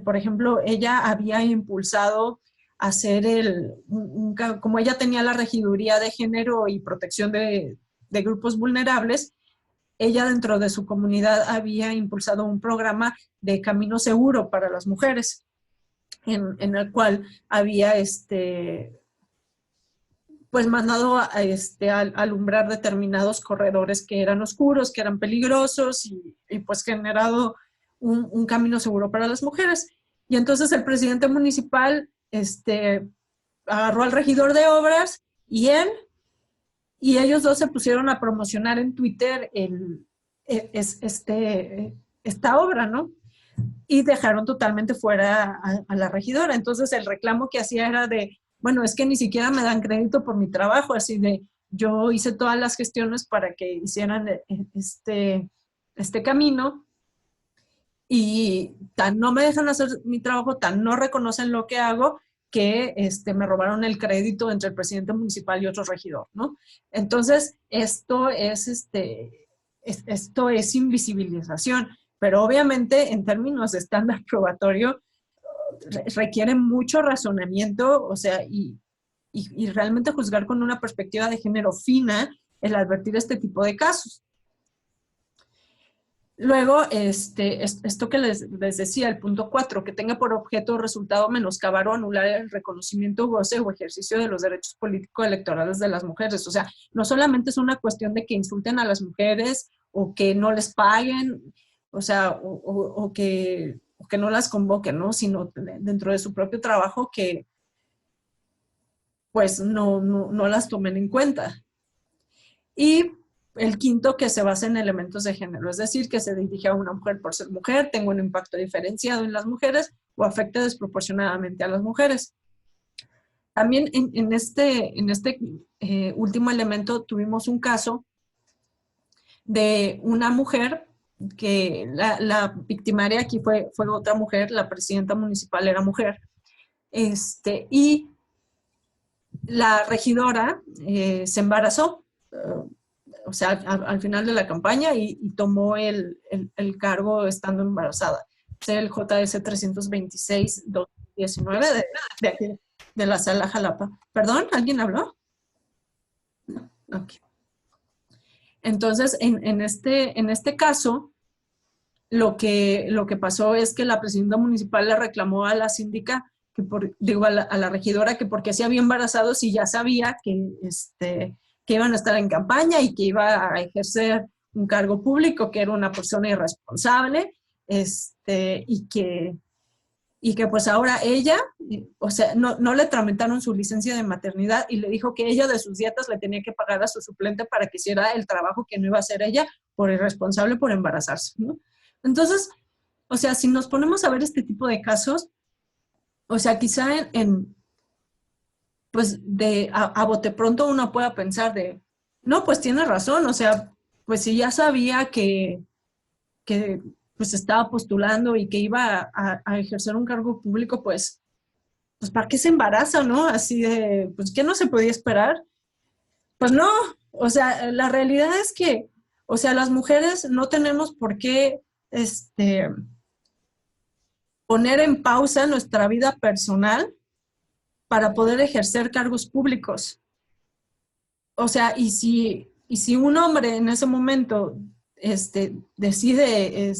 [SPEAKER 2] por ejemplo, ella había impulsado hacer como ella tenía la regiduría de género y protección de grupos vulnerables, ella dentro de su comunidad había impulsado un programa de camino seguro para las mujeres, en el cual había pues mandado a alumbrar determinados corredores que eran oscuros, que eran peligrosos y pues generado un camino seguro para las mujeres. Y entonces el presidente municipal agarró al regidor de obras y él, y ellos dos se pusieron a promocionar en Twitter esta obra, ¿no? Y dejaron totalmente fuera a la regidora. Entonces el reclamo que hacía era de, bueno, es que ni siquiera me dan crédito por mi trabajo, así de, yo hice todas las gestiones para que hicieran este camino y tan no me dejan hacer mi trabajo, tan no reconocen lo que hago, que me robaron el crédito entre el presidente municipal y otro regidor, ¿no? Entonces, esto es invisibilización, pero obviamente en términos de estándar probatorio requiere mucho razonamiento, o sea, y realmente juzgar con una perspectiva de género fina el advertir este tipo de casos. Luego, esto que les decía, el punto 4, que tenga por objeto o resultado menoscabar o anular el reconocimiento, goce o ejercicio de los derechos político-electorales de las mujeres. O sea, no solamente es una cuestión de que insulten a las mujeres o que no les paguen, o sea, o que no las convoquen, ¿no? Sino dentro de su propio trabajo que pues no las tomen en cuenta. Y el quinto, que se basa en elementos de género, es decir, que se dirige a una mujer por ser mujer, tenga un impacto diferenciado en las mujeres o afecte desproporcionadamente a las mujeres. También en este último elemento tuvimos un caso de una mujer que la victimaria aquí fue otra mujer, la presidenta municipal era mujer, y la regidora se embarazó, o sea, al final de la campaña y tomó el cargo estando embarazada. Es el JS 326-2019 de la Sala Jalapa. ¿Perdón? ¿Alguien habló? No. Ok. Entonces, en este caso, lo que pasó es que la presidenta municipal le reclamó a la síndica, a la regidora, que porque se había embarazado si ya sabía que iban a estar en campaña y que iba a ejercer un cargo público, que era una persona irresponsable, y que pues ahora ella, o sea, no le tramitaron su licencia de maternidad y le dijo que ella de sus dietas le tenía que pagar a su suplente para que hiciera el trabajo que no iba a hacer ella por irresponsable por embarazarse, ¿no? Entonces, o sea, si nos ponemos a ver este tipo de casos, o sea, quizá pues a bote pronto uno pueda pensar de, no, pues tiene razón, o sea, pues si ya sabía que pues estaba postulando y que iba a ejercer un cargo público, pues ¿para qué se embaraza, no? Así de, pues, ¿qué no se podía esperar? Pues no, o sea, la realidad es que, o sea, las mujeres no tenemos por qué, poner en pausa nuestra vida personal para poder ejercer cargos públicos. O sea, y si un hombre en ese momento decide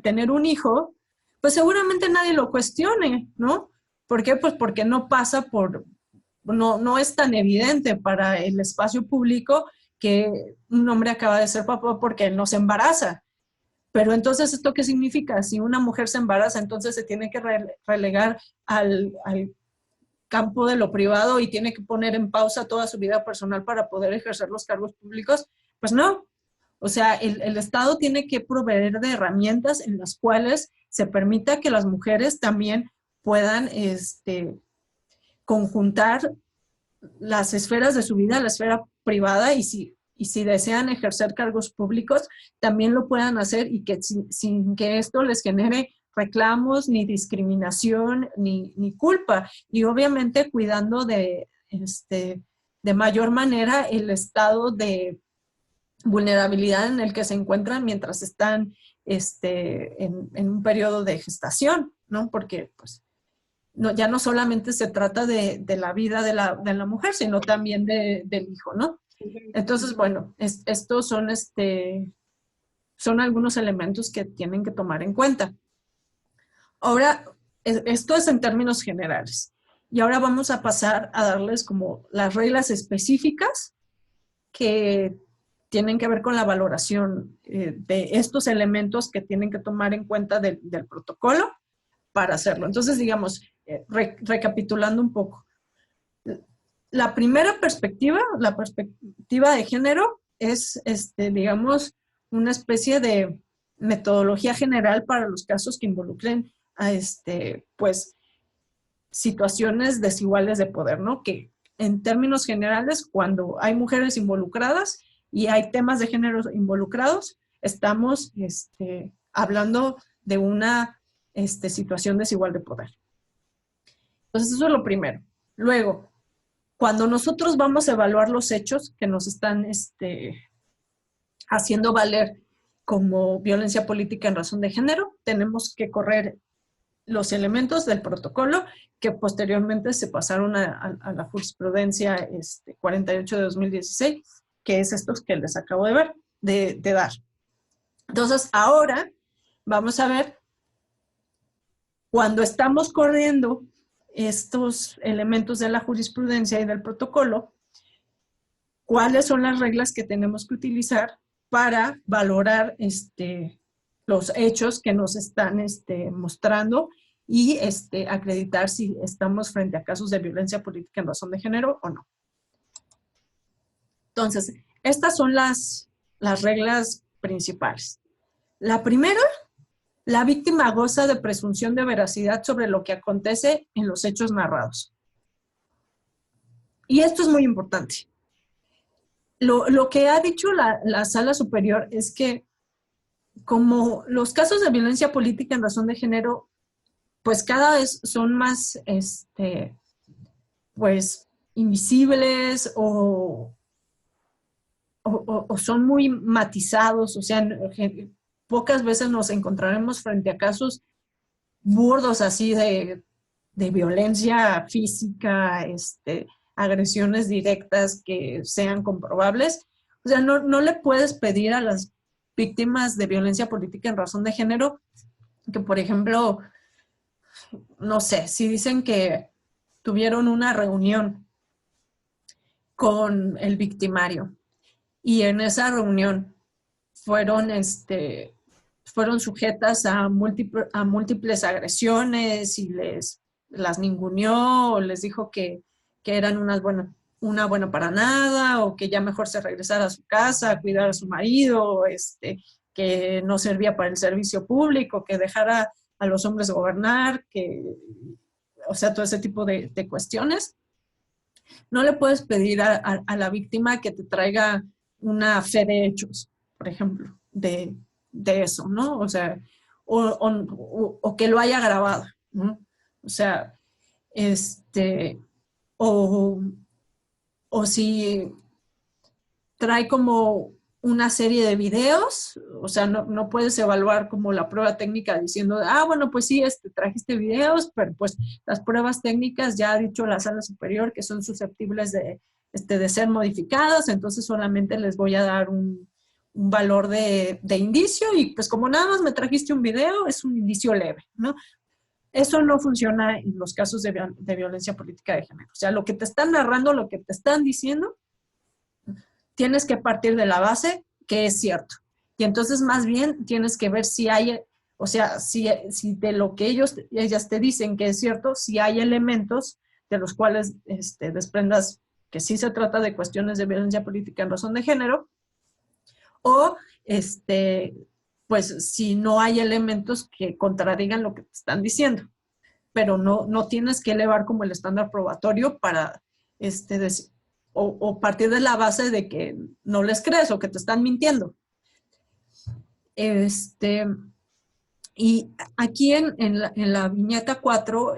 [SPEAKER 2] tener un hijo, pues seguramente nadie lo cuestione, ¿no? ¿Por qué? Pues porque no pasa no es tan evidente para el espacio público que un hombre acaba de ser papá porque no se embaraza. Pero entonces, ¿esto qué significa? Si una mujer se embaraza, entonces se tiene que relegar al campo de lo privado y tiene que poner en pausa toda su vida personal para poder ejercer los cargos públicos. Pues no. O sea, el Estado tiene que proveer de herramientas en las cuales se permita que las mujeres también puedan conjuntar las esferas de su vida, la esfera privada, y si desean ejercer cargos públicos, también lo puedan hacer y que sin que esto les genere reclamos, ni discriminación, ni culpa. Y obviamente cuidando de mayor manera el estado de vulnerabilidad en el que se encuentran mientras están en un periodo de gestación, ¿no? Porque, pues, ya no solamente se trata de la vida de la mujer, sino también del hijo, ¿no? Entonces, bueno, estos son algunos elementos que tienen que tomar en cuenta. Ahora, esto es en términos generales. Y ahora vamos a pasar a darles como las reglas específicas que tienen que ver con la valoración de estos elementos que tienen que tomar en cuenta del protocolo para hacerlo. Entonces, digamos, recapitulando un poco. La primera perspectiva, la perspectiva de género, es, digamos, una especie de metodología general para los casos que involucren a, pues, situaciones desiguales de poder, ¿no? Que en términos generales, cuando hay mujeres involucradas y hay temas de género involucrados, estamos hablando de una situación desigual de poder. Entonces, eso es lo primero. Luego, cuando nosotros vamos a evaluar los hechos que nos están haciendo valer como violencia política en razón de género, tenemos que correr los elementos del protocolo que posteriormente se pasaron a la jurisprudencia 48 de 2016, que es estos que les acabo de dar. Entonces, ahora vamos a ver, cuando estamos corriendo estos elementos de la jurisprudencia y del protocolo, cuáles son las reglas que tenemos que utilizar para valorar los hechos que nos están mostrando y acreditar si estamos frente a casos de violencia política en razón de género o no. Entonces, estas son las reglas principales. La primera, la víctima goza de presunción de veracidad sobre lo que acontece en los hechos narrados. Y esto es muy importante. Lo que ha dicho la Sala Superior es que como los casos de violencia política en razón de género, pues cada vez son más, pues, invisibles o son muy matizados, o sea, pocas veces nos encontraremos frente a casos burdos así de violencia física, agresiones directas que sean comprobables. O sea, no le puedes pedir a las víctimas de violencia política en razón de género que, por ejemplo, no sé, si dicen que tuvieron una reunión con el victimario y en esa reunión fueron sujetas a múltiples agresiones y las ninguneó o les dijo que eran una buena para nada o que ya mejor se regresara a su casa a cuidar a su marido, que no servía para el servicio público, que dejara a los hombres gobernar, o sea, todo ese tipo de cuestiones. No le puedes pedir a la víctima que te traiga una fe de hechos, por ejemplo, de eso, ¿no? O sea, o que lo haya grabado, ¿no? O sea, o si trae como una serie de videos, o sea, no puedes evaluar como la prueba técnica diciendo, bueno, pues sí, trajiste videos, pero pues las pruebas técnicas ya ha dicho la Sala Superior que son susceptibles de ser modificadas, entonces solamente les voy a dar un valor de indicio y pues como nada más me trajiste un video, es un indicio leve, ¿no? Eso no funciona en los casos de violencia política de género. O sea, lo que te están narrando, lo que te están diciendo, tienes que partir de la base que es cierto. Y entonces más bien tienes que ver si hay, o sea, si de lo que ellas te dicen que es cierto, si hay elementos de los cuales desprendas que sí se trata de cuestiones de violencia política en razón de género, o pues si no hay elementos que contradigan lo que te están diciendo. Pero no tienes que elevar como el estándar probatorio para decir, o partir de la base de que no les crees o que te están mintiendo. Y aquí en la viñeta 4,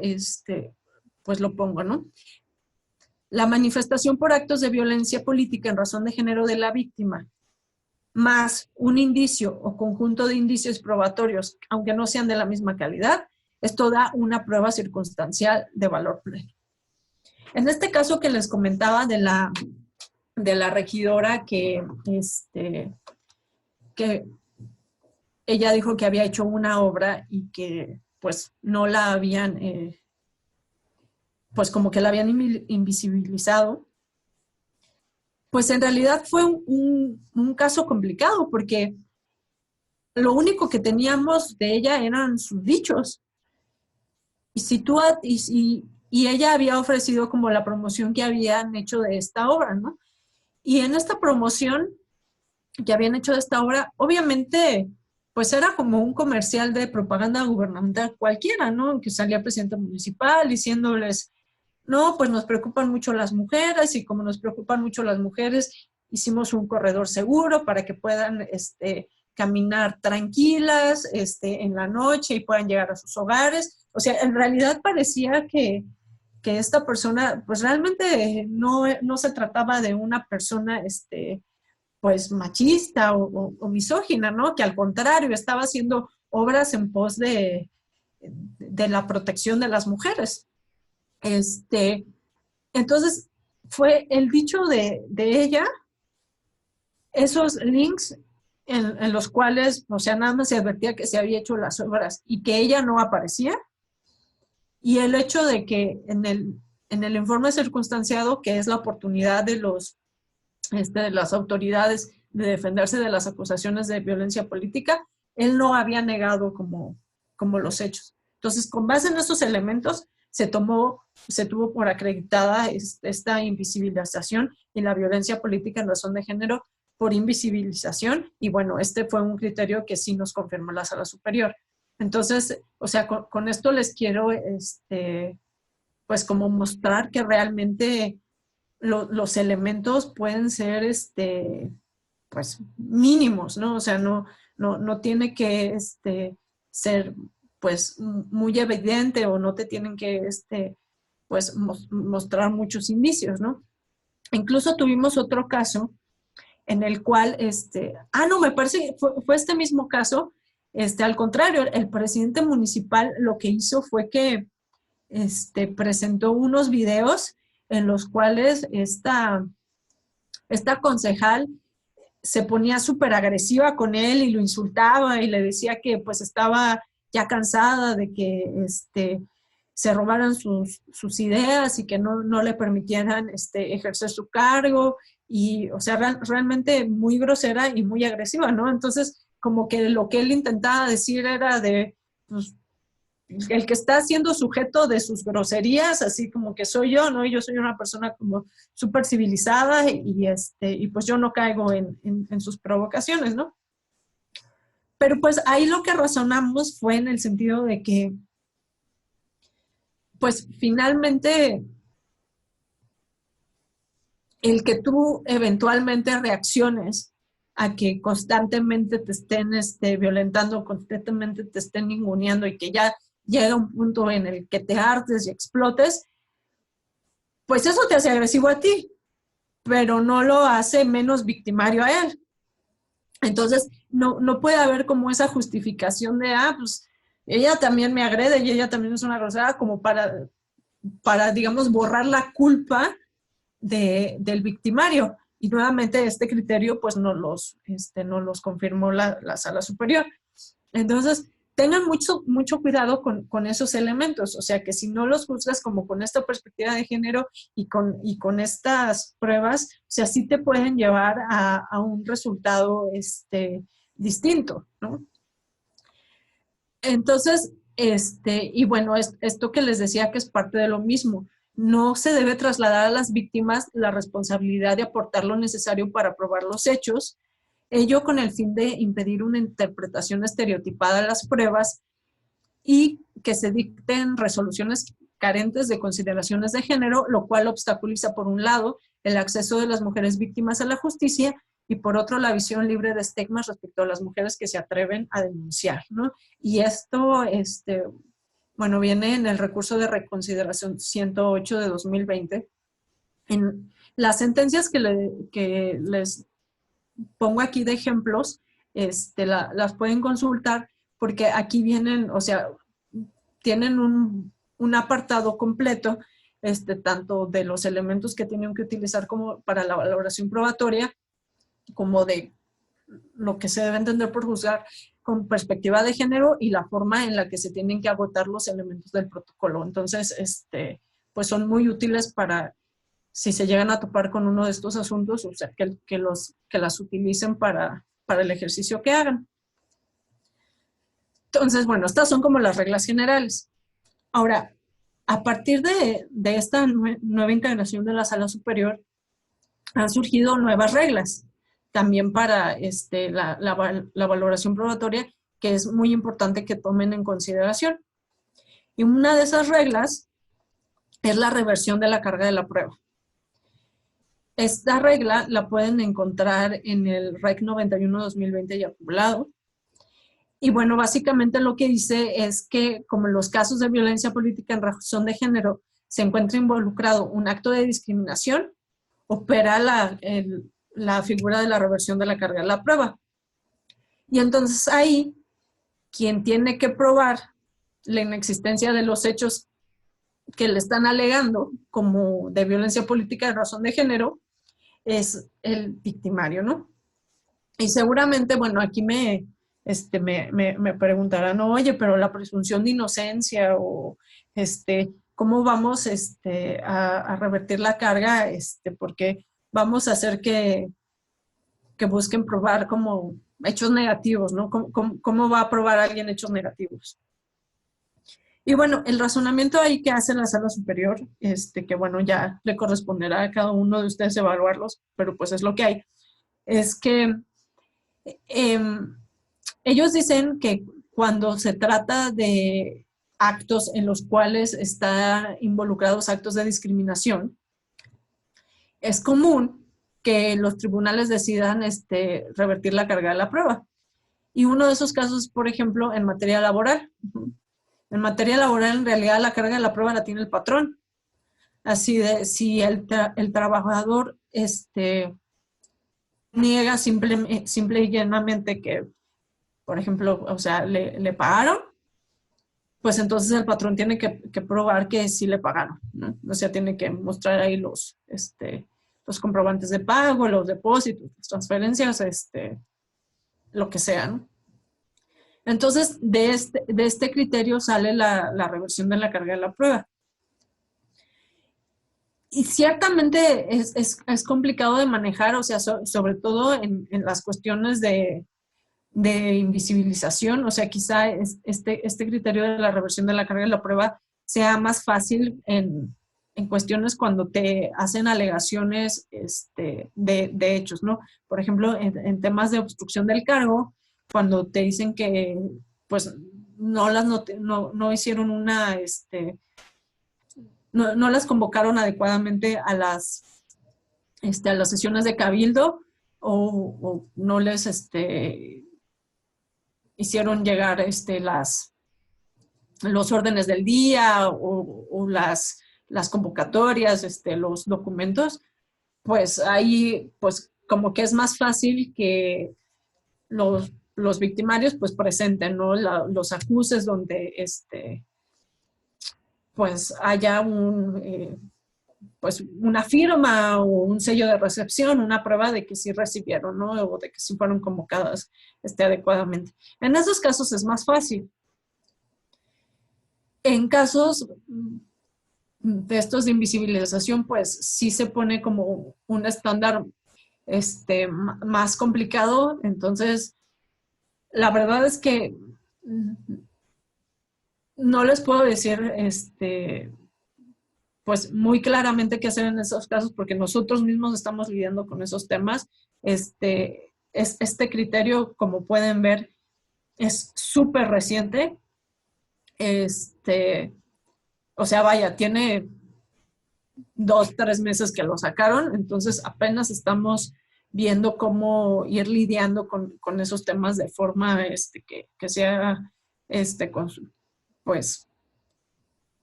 [SPEAKER 2] pues lo pongo, ¿no? La manifestación por actos de violencia política en razón de género de la víctima, más un indicio o conjunto de indicios probatorios, aunque no sean de la misma calidad, esto da una prueba circunstancial de valor pleno. En este caso que les comentaba de la regidora que ella dijo que había hecho una obra y que pues no la habían, pues como que la habían invisibilizado, pues en realidad fue un caso complicado porque lo único que teníamos de ella eran sus dichos. Y ella había ofrecido como la promoción que habían hecho de esta obra, ¿no? Y en esta promoción que habían hecho de esta obra, obviamente, pues era como un comercial de propaganda gubernamental cualquiera, ¿no? Que salía el presidente municipal diciéndoles, no, pues nos preocupan mucho las mujeres y como nos preocupan mucho las mujeres, hicimos un corredor seguro para que puedan caminar tranquilas en la noche y puedan llegar a sus hogares. O sea, en realidad parecía que esta persona, pues realmente no se trataba de una persona, pues machista o misógina, ¿no? Que al contrario, estaba haciendo obras en pos de la protección de las mujeres. Entonces, fue el dicho de ella, esos links en los cuales, o sea, nada más se advertía que se había hecho las obras y que ella no aparecía, y el hecho de que en el informe circunstanciado, que es la oportunidad de las autoridades de defenderse de las acusaciones de violencia política, él no había negado como los hechos. Entonces, con base en esos elementos, se tuvo por acreditada esta invisibilización y la violencia política en razón de género por invisibilización, y bueno, este fue un criterio que sí nos confirmó la Sala Superior. Entonces, o sea, con esto les quiero, pues como mostrar que realmente los elementos pueden ser, pues mínimos, ¿no? O sea, no tiene que, ser, pues, muy evidente, o no te tienen que, pues, mostrar muchos indicios, ¿no? Incluso tuvimos otro caso en el cual, no, me parece que fue este mismo caso, al contrario, el presidente municipal lo que hizo fue que, presentó unos videos en los cuales esta concejal se ponía súper agresiva con él y lo insultaba y le decía que pues estaba ya cansada de que se robaran sus ideas y que no le permitieran ejercer su cargo, y o sea, realmente muy grosera y muy agresiva, ¿no? Entonces, como que lo que él intentaba decir era de, pues, el que está siendo sujeto de sus groserías, así como que soy yo, ¿no? Y yo soy una persona como súper civilizada y pues yo no caigo en sus provocaciones, ¿no? Pero pues ahí lo que razonamos fue en el sentido de que, pues finalmente, el que tú eventualmente reacciones a que constantemente te estén violentando, constantemente te estén ninguneando y que ya llega un punto en el que te hartes y explotes, pues eso te hace agresivo a ti, pero no lo hace menos victimario a él. Entonces, no puede haber como esa justificación de, pues ella también me agrede y ella también es una grosera, como para digamos, borrar la culpa del victimario. Y nuevamente este criterio pues no los confirmó la Sala Superior. Entonces, tengan mucho cuidado con esos elementos, o sea, que si no los juzgas como con esta perspectiva de género y con estas pruebas, o sea, sí te pueden llevar a un resultado distinto, ¿no? Entonces, y bueno, esto que les decía que es parte de lo mismo, no se debe trasladar a las víctimas la responsabilidad de aportar lo necesario para probar los hechos, ello con el fin de impedir una interpretación estereotipada de las pruebas y que se dicten resoluciones carentes de consideraciones de género, lo cual obstaculiza, por un lado, el acceso de las mujeres víctimas a la justicia y, por otro, la visión libre de estigmas respecto a las mujeres que se atreven a denunciar, ¿no? Y esto, bueno, viene en el recurso de reconsideración 108 de 2020. En las sentencias que les pongo aquí de ejemplos, las pueden consultar porque aquí vienen, o sea, tienen un apartado completo, tanto de los elementos que tienen que utilizar como para la valoración probatoria, como de lo que se debe entender por juzgar con perspectiva de género y la forma en la que se tienen que agotar los elementos del protocolo. Entonces, pues son muy útiles para, si se llegan a topar con uno de estos asuntos, o sea, que las utilicen para el ejercicio que hagan. Entonces, bueno, estas son como las reglas generales. Ahora, a partir de esta nueva integración de la sala superior, han surgido nuevas reglas, también para la valoración probatoria, que es muy importante que tomen en consideración. Y una de esas reglas es la reversión de la carga de la prueba. Esta regla la pueden encontrar en el REC 91-2020 y acumulado. Y bueno, básicamente lo que dice es que como en los casos de violencia política en razón de género se encuentra involucrado un acto de discriminación, opera la figura de la reversión de la carga de la prueba. Y entonces ahí, quien tiene que probar la inexistencia de los hechos que le están alegando como de violencia política en razón de género es el victimario, ¿no? Y seguramente, bueno, aquí me preguntarán, oye, pero la presunción de inocencia o cómo vamos a revertir la carga, porque vamos a hacer que busquen probar como hechos negativos, ¿no? ¿Cómo va a probar alguien hechos negativos? Y bueno, el razonamiento ahí que hace la sala superior, que bueno, ya le corresponderá a cada uno de ustedes evaluarlos, pero pues es lo que hay, es que ellos dicen que cuando se trata de actos en los cuales están involucrados actos de discriminación, es común que los tribunales decidan revertir la carga de la prueba. Y uno de esos casos, por ejemplo, en materia laboral. En materia laboral, en realidad, la carga de la prueba la tiene el patrón. Así de, si el trabajador niega simple y llanamente que, por ejemplo, o sea, le pagaron, pues entonces el patrón tiene que probar que sí le pagaron, ¿no? O sea, tiene que mostrar ahí los comprobantes de pago, los depósitos, las transferencias, lo que sea, ¿no? Entonces, de este criterio sale la reversión de la carga de la prueba. Y ciertamente es complicado de manejar, o sea, sobre todo en las cuestiones de invisibilización, o sea, quizá este criterio de la reversión de la carga de la prueba sea más fácil en cuestiones cuando te hacen alegaciones de hechos, ¿no? Por ejemplo, en temas de obstrucción del cargo, cuando te dicen que, pues, no hicieron no las convocaron adecuadamente a las sesiones de cabildo o no les hicieron llegar los órdenes del día o las convocatorias, los documentos, pues ahí pues como que es más fácil que los victimarios pues presenten, ¿no? Los acuses donde pues haya pues una firma o un sello de recepción, una prueba de que sí recibieron, ¿no? O de que sí fueron convocadas adecuadamente. En esos casos es más fácil. En casos de estos de invisibilización, pues sí se pone como un estándar más complicado. Entonces, la verdad es que no les puedo decir pues muy claramente qué hacer en esos casos porque nosotros mismos estamos lidiando con esos temas. Este criterio, como pueden ver, es súper reciente. O sea, vaya, tiene 2, 3 meses que lo sacaron, entonces apenas estamos viendo cómo ir lidiando con esos temas de forma que sea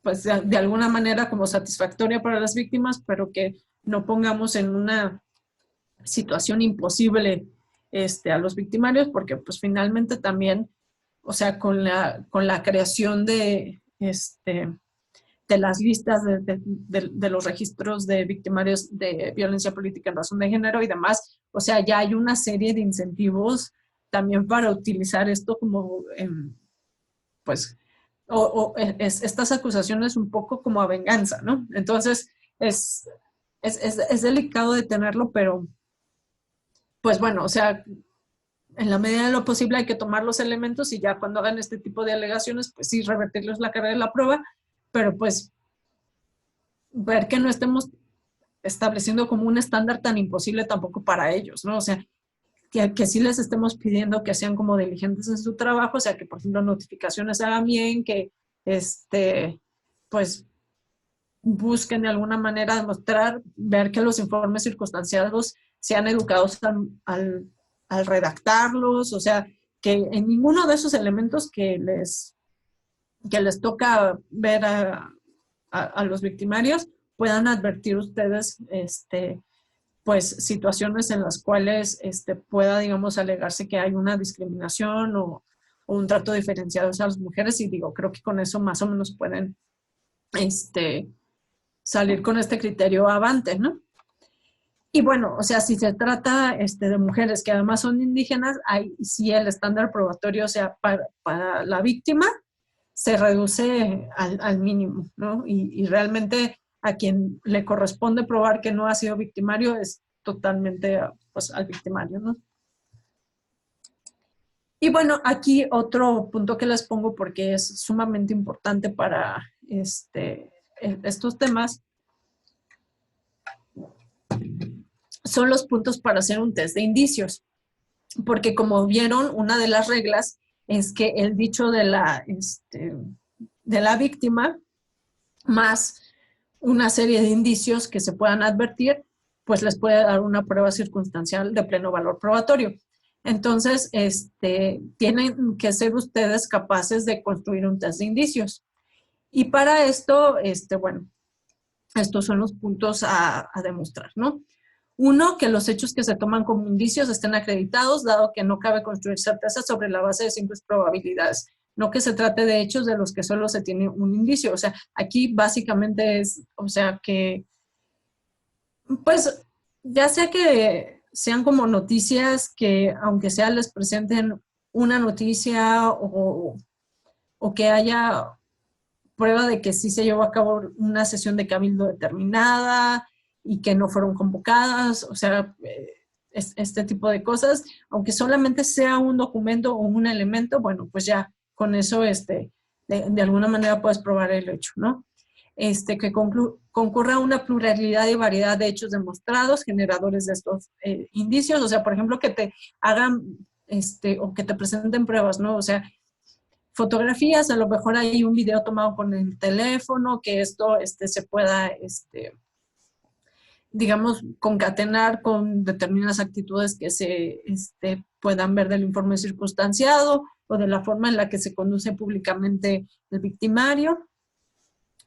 [SPEAKER 2] pues de alguna manera como satisfactoria para las víctimas, pero que no pongamos en una situación imposible a los victimarios, porque pues finalmente también, o sea, con la creación de de las listas de los registros de victimarios de violencia política en razón de género y demás. O sea, ya hay una serie de incentivos también para utilizar esto como, pues, estas acusaciones un poco como a venganza, ¿no? Entonces, es delicado detenerlo, pero, pues bueno, o sea, en la medida de lo posible hay que tomar los elementos y ya cuando hagan este tipo de alegaciones, pues sí, revertirles la carga de la prueba, pero pues ver que no estemos estableciendo como un estándar tan imposible tampoco para ellos, ¿no? O sea, que sí les estemos pidiendo que sean como diligentes en su trabajo, o sea, que por ejemplo notificaciones hagan bien, que pues busquen de alguna manera demostrar, ver que los informes circunstanciados sean educados al redactarlos, o sea, que en ninguno de esos elementos que les toca ver a los victimarios puedan advertir ustedes pues situaciones en las cuales pueda, digamos, alegarse que hay una discriminación o un trato diferenciado hacia las mujeres, y digo, creo que con eso más o menos pueden salir con este criterio avante, ¿no? Y bueno, o sea, si se trata de mujeres que además son indígenas, ahí sí el estándar probatorio, o sea, para la víctima se reduce al mínimo, ¿no? Y realmente a quien le corresponde probar que no ha sido victimario es totalmente pues, al victimario, ¿no? Y bueno, aquí otro punto que les pongo porque es sumamente importante para estos temas son los puntos para hacer un test de indicios. Porque como vieron, una de las reglas es que el dicho de la víctima más una serie de indicios que se puedan advertir, pues les puede dar una prueba circunstancial de pleno valor probatorio. Entonces, tienen que ser ustedes capaces de construir un test de indicios. Y para esto, bueno, estos son los puntos a demostrar, ¿no? Uno, que los hechos que se toman como indicios estén acreditados, dado que no cabe construir certeza sobre la base de simples probabilidades. No que se trate de hechos de los que solo se tiene un indicio. O sea, aquí básicamente es, o sea, que, pues, ya sea que sean como noticias que, aunque sea, les presenten una noticia o que haya prueba de que sí se llevó a cabo una sesión de cabildo determinada y que no fueron convocadas, o sea, este tipo de cosas, aunque solamente sea un documento o un elemento, bueno, pues ya con eso de alguna manera puedes probar el hecho, ¿no? Que concurra una pluralidad y variedad de hechos demostrados, generadores de estos indicios, o sea, por ejemplo, que te hagan, o que te presenten pruebas, ¿no? O sea, fotografías, a lo mejor hay un video tomado con el teléfono, que esto se pueda, digamos, concatenar con determinadas actitudes que se puedan ver del informe circunstanciado o de la forma en la que se conduce públicamente el victimario,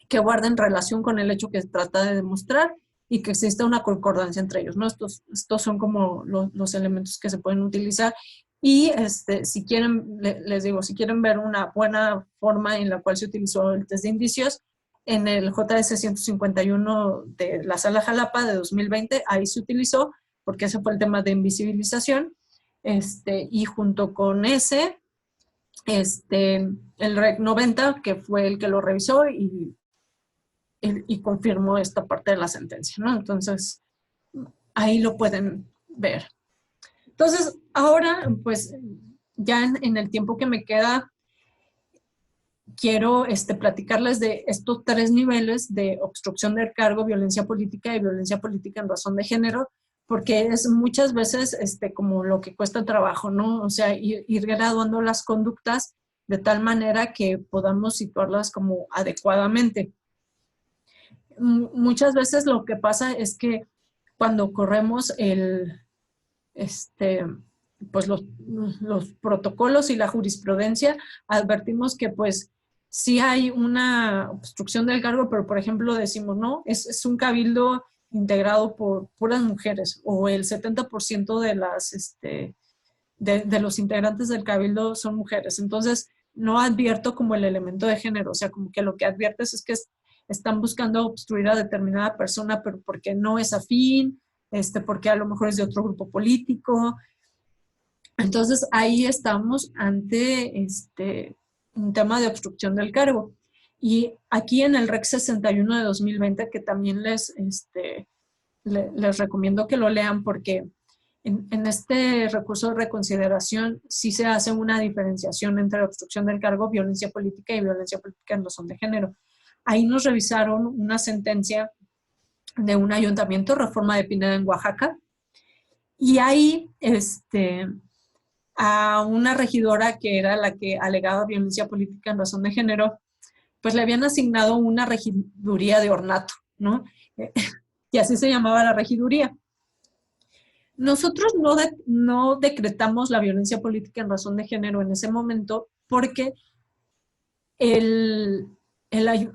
[SPEAKER 2] que guarden relación con el hecho que se trata de demostrar y que exista una concordancia entre ellos, ¿no? Estos son como los elementos que se pueden utilizar. Y si quieren, les digo, si quieren ver una buena forma en la cual se utilizó el test de indicios, en el JS 151 de la Sala Jalapa de 2020, ahí se utilizó, porque ese fue el tema de invisibilización, y junto con ese, el REC 90, que fue el que lo revisó y confirmó esta parte de la sentencia, ¿no? Entonces, ahí lo pueden ver. Entonces, ahora, pues, ya en el tiempo que me queda, quiero platicarles de estos 3 niveles de obstrucción del cargo, violencia política y violencia política en razón de género, porque es muchas veces como lo que cuesta trabajo, ¿no? O sea, ir graduando las conductas de tal manera que podamos situarlas como adecuadamente. Muchas veces lo que pasa es que cuando corremos pues los protocolos y la jurisprudencia, advertimos que pues sí hay una obstrucción del cargo, pero por ejemplo decimos, no, es un cabildo integrado por puras mujeres, o el 70% de los integrantes del cabildo son mujeres. Entonces, no advierto como el elemento de género, o sea, como que lo que adviertes es que están buscando obstruir a determinada persona, pero porque no es afín, porque a lo mejor es de otro grupo político. Entonces, ahí estamos ante un tema de obstrucción del cargo. Y aquí en el REC 61 de 2020, que también les recomiendo que lo lean, porque en este recurso de reconsideración sí se hace una diferenciación entre obstrucción del cargo, violencia política y violencia política en razón de género. Ahí nos revisaron una sentencia de un ayuntamiento, Reforma de Pineda en Oaxaca, y ahí a una regidora que era la que alegaba violencia política en razón de género, pues le habían asignado una regiduría de ornato, ¿no? Y así se llamaba la regiduría. Nosotros no decretamos la violencia política en razón de género en ese momento porque el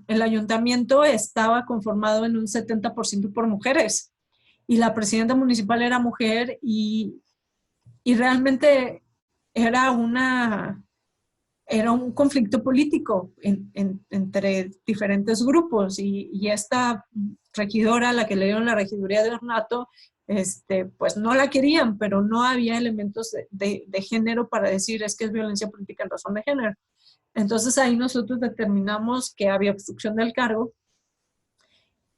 [SPEAKER 2] ayuntamiento estaba conformado en un 70% por mujeres y la presidenta municipal era mujer y realmente era un conflicto político entre diferentes grupos y esta regidora, la que le dieron la regiduría de ornato, pues no la querían, pero no había elementos de género para decir es que es violencia política en razón de género. Entonces ahí nosotros determinamos que había obstrucción del cargo,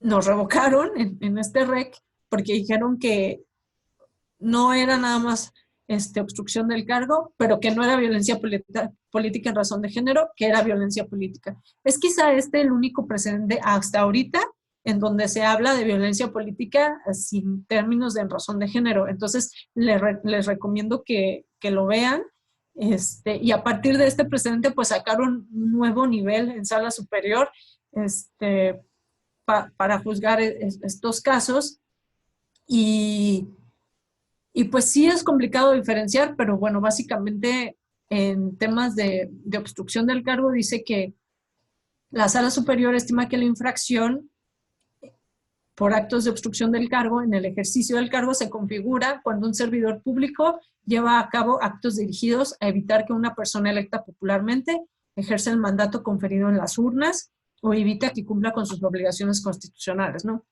[SPEAKER 2] nos revocaron en este REC porque dijeron que no era nada más obstrucción del cargo, pero que no era violencia política en razón de género, que era violencia política. Es quizá el único precedente hasta ahorita en donde se habla de violencia política sin términos de en razón de género. Entonces, les recomiendo que lo vean. Y a partir de este precedente, pues sacaron un nuevo nivel en sala superior para juzgar estos casos. Y pues sí es complicado diferenciar, pero bueno, básicamente en temas de obstrucción del cargo dice que la sala superior estima que la infracción por actos de obstrucción del cargo en el ejercicio del cargo se configura cuando un servidor público lleva a cabo actos dirigidos a evitar que una persona electa popularmente ejerza el mandato conferido en las urnas o evita que cumpla con sus obligaciones constitucionales, ¿no?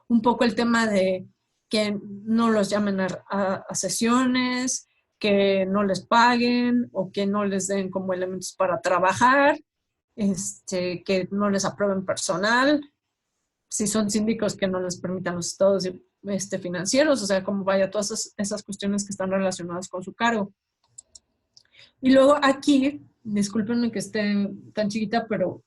[SPEAKER 2] Un poco el tema de que no los llamen a sesiones, que no les paguen o que no les den como elementos para trabajar, que no les aprueben personal, si son síndicos que no les permitan los estados financieros, o sea, como vaya, todas esas cuestiones que están relacionadas con su cargo. Y luego aquí, discúlpenme que esté tan chiquita, pero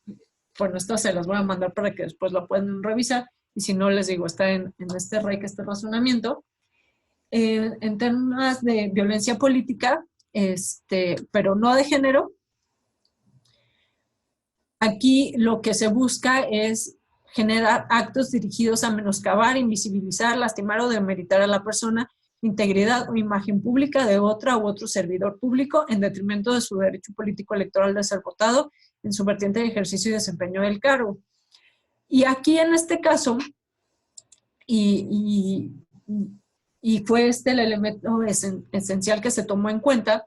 [SPEAKER 2] bueno, estas se las voy a mandar para que después la puedan revisar. Y si no, les digo, está en este REC, este razonamiento. En temas de violencia política, pero no de género, aquí lo que se busca es generar actos dirigidos a menoscabar, invisibilizar, lastimar o demeritar a la persona, integridad o imagen pública de otra u otro servidor público en detrimento de su derecho político electoral de ser votado en su vertiente de ejercicio y desempeño del cargo. Y aquí en este caso, y fue el elemento esencial que se tomó en cuenta,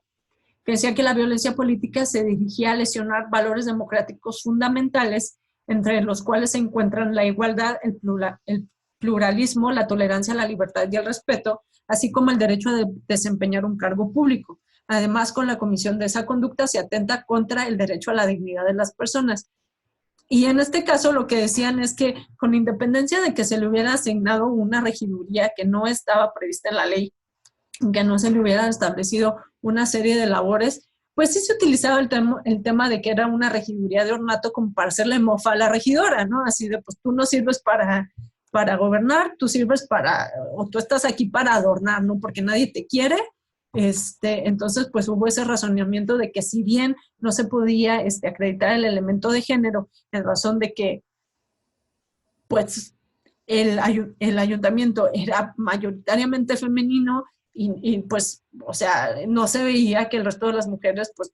[SPEAKER 2] que decía que la violencia política se dirigía a lesionar valores democráticos fundamentales, entre los cuales se encuentran la igualdad, el pluralismo, la tolerancia, la libertad y el respeto, así como el derecho a desempeñar un cargo público. Además, con la comisión de esa conducta se atenta contra el derecho a la dignidad de las personas. Y en este caso lo que decían es que con independencia de que se le hubiera asignado una regiduría que no estaba prevista en la ley, que no se le hubiera establecido una serie de labores, pues sí se utilizaba el tema de que era una regiduría de ornato como para hacerle mofa a la regidora, ¿no? Así de, pues tú no sirves para gobernar, tú sirves o tú estás aquí para adornar, ¿no? Porque nadie te quiere. Entonces, pues hubo ese razonamiento de que si bien no se podía acreditar el elemento de género en razón de que, pues, el ayuntamiento era mayoritariamente femenino y pues, o sea, no se veía que el resto de las mujeres, pues,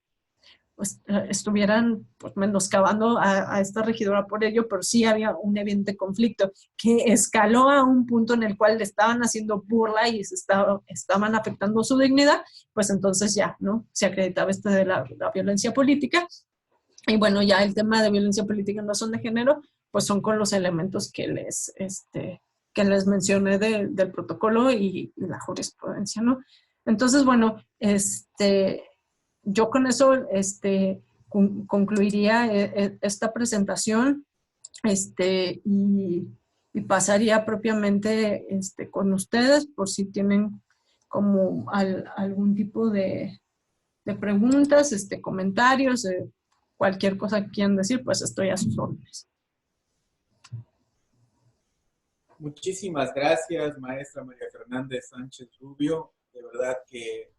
[SPEAKER 2] pues, estuvieran pues, menoscabando a esta regidora por ello, pero sí había un evidente conflicto que escaló a un punto en el cual le estaban haciendo burla y estaban afectando su dignidad, pues entonces ya, ¿no? Se acreditaba de la violencia política. Y bueno, ya el tema de violencia política en razón de género, pues son con los elementos que les mencioné del protocolo y la jurisprudencia, ¿no? Entonces, bueno, yo con eso concluiría esta presentación y pasaría propiamente con ustedes por si tienen como algún tipo de preguntas, comentarios, cualquier cosa que quieran decir, pues estoy a sus órdenes.
[SPEAKER 1] Muchísimas gracias, maestra María Fernández Sánchez Rubio. De verdad que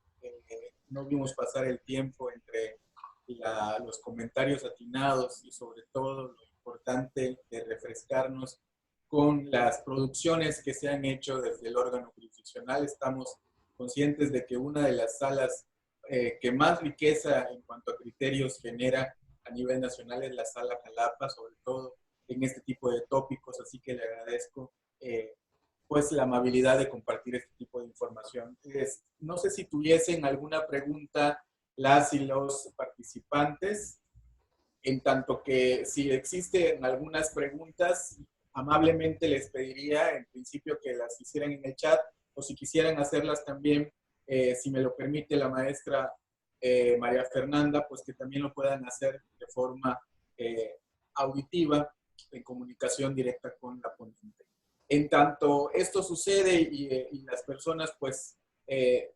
[SPEAKER 1] no vimos pasar el tiempo entre los comentarios atinados y sobre todo lo importante de refrescarnos con las producciones que se han hecho desde el órgano jurisdiccional. Estamos conscientes de que una de las salas que más riqueza en cuanto a criterios genera a nivel nacional es la Sala Jalapa, sobre todo en este tipo de tópicos, así que le agradezco pues la amabilidad de compartir este tipo de información. No sé si tuviesen alguna pregunta las y los participantes, en tanto que si existen algunas preguntas, amablemente les pediría en principio que las hicieran en el chat, o si quisieran hacerlas también, si me lo permite la maestra María Fernanda, pues que también lo puedan hacer de forma auditiva, en comunicación directa con la ponente. En tanto esto sucede y las personas pues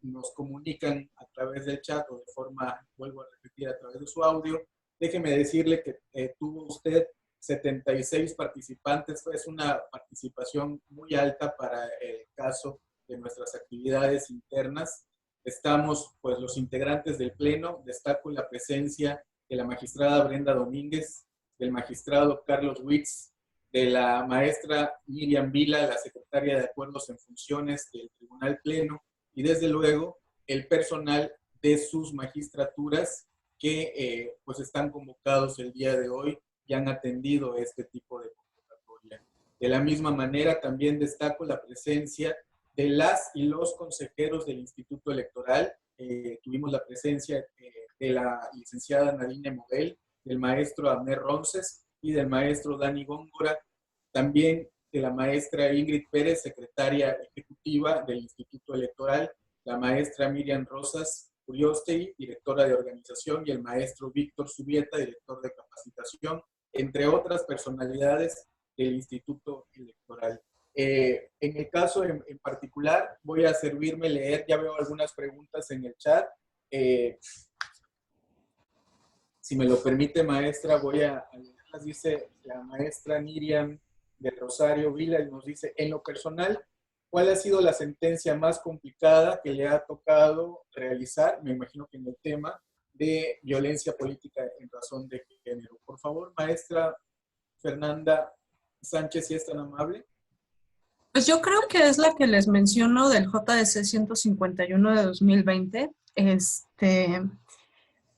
[SPEAKER 1] nos comunican a través del chat o de forma, vuelvo a repetir, a través de su audio, déjeme decirle que tuvo usted 76 participantes, es una participación muy alta para el caso de nuestras actividades internas. Estamos pues los integrantes del Pleno, destaco la presencia de la magistrada Brenda Domínguez, del magistrado Carlos Witz, de la maestra Miriam Vila, la secretaria de Acuerdos en Funciones del Tribunal Pleno, y desde luego el personal de sus magistraturas que pues están convocados el día de hoy y han atendido este tipo de convocatoria. De la misma manera, también destaco la presencia de las y los consejeros del Instituto Electoral. Tuvimos la presencia de la licenciada Nadine Moguel, del maestro Abner Ronces y del maestro Dani Góngora, también de la maestra Ingrid Pérez, secretaria ejecutiva del Instituto Electoral, la maestra Miriam Rosas Uriostegui, directora de organización, y el maestro Víctor Subieta, director de capacitación, entre otras personalidades del Instituto Electoral. En el caso en particular, voy a servirme leer, ya veo algunas preguntas en el chat. Si me lo permite, maestra, voy a leerlas. Dice la maestra Miriam de Rosario Vila, y nos dice, en lo personal, ¿cuál ha sido la sentencia más complicada que le ha tocado realizar? Me imagino que en el tema de violencia política en razón de género. Por favor, maestra Fernanda Sánchez, si es tan amable.
[SPEAKER 2] Pues yo creo que es la que les menciono del JDC 151 de 2020,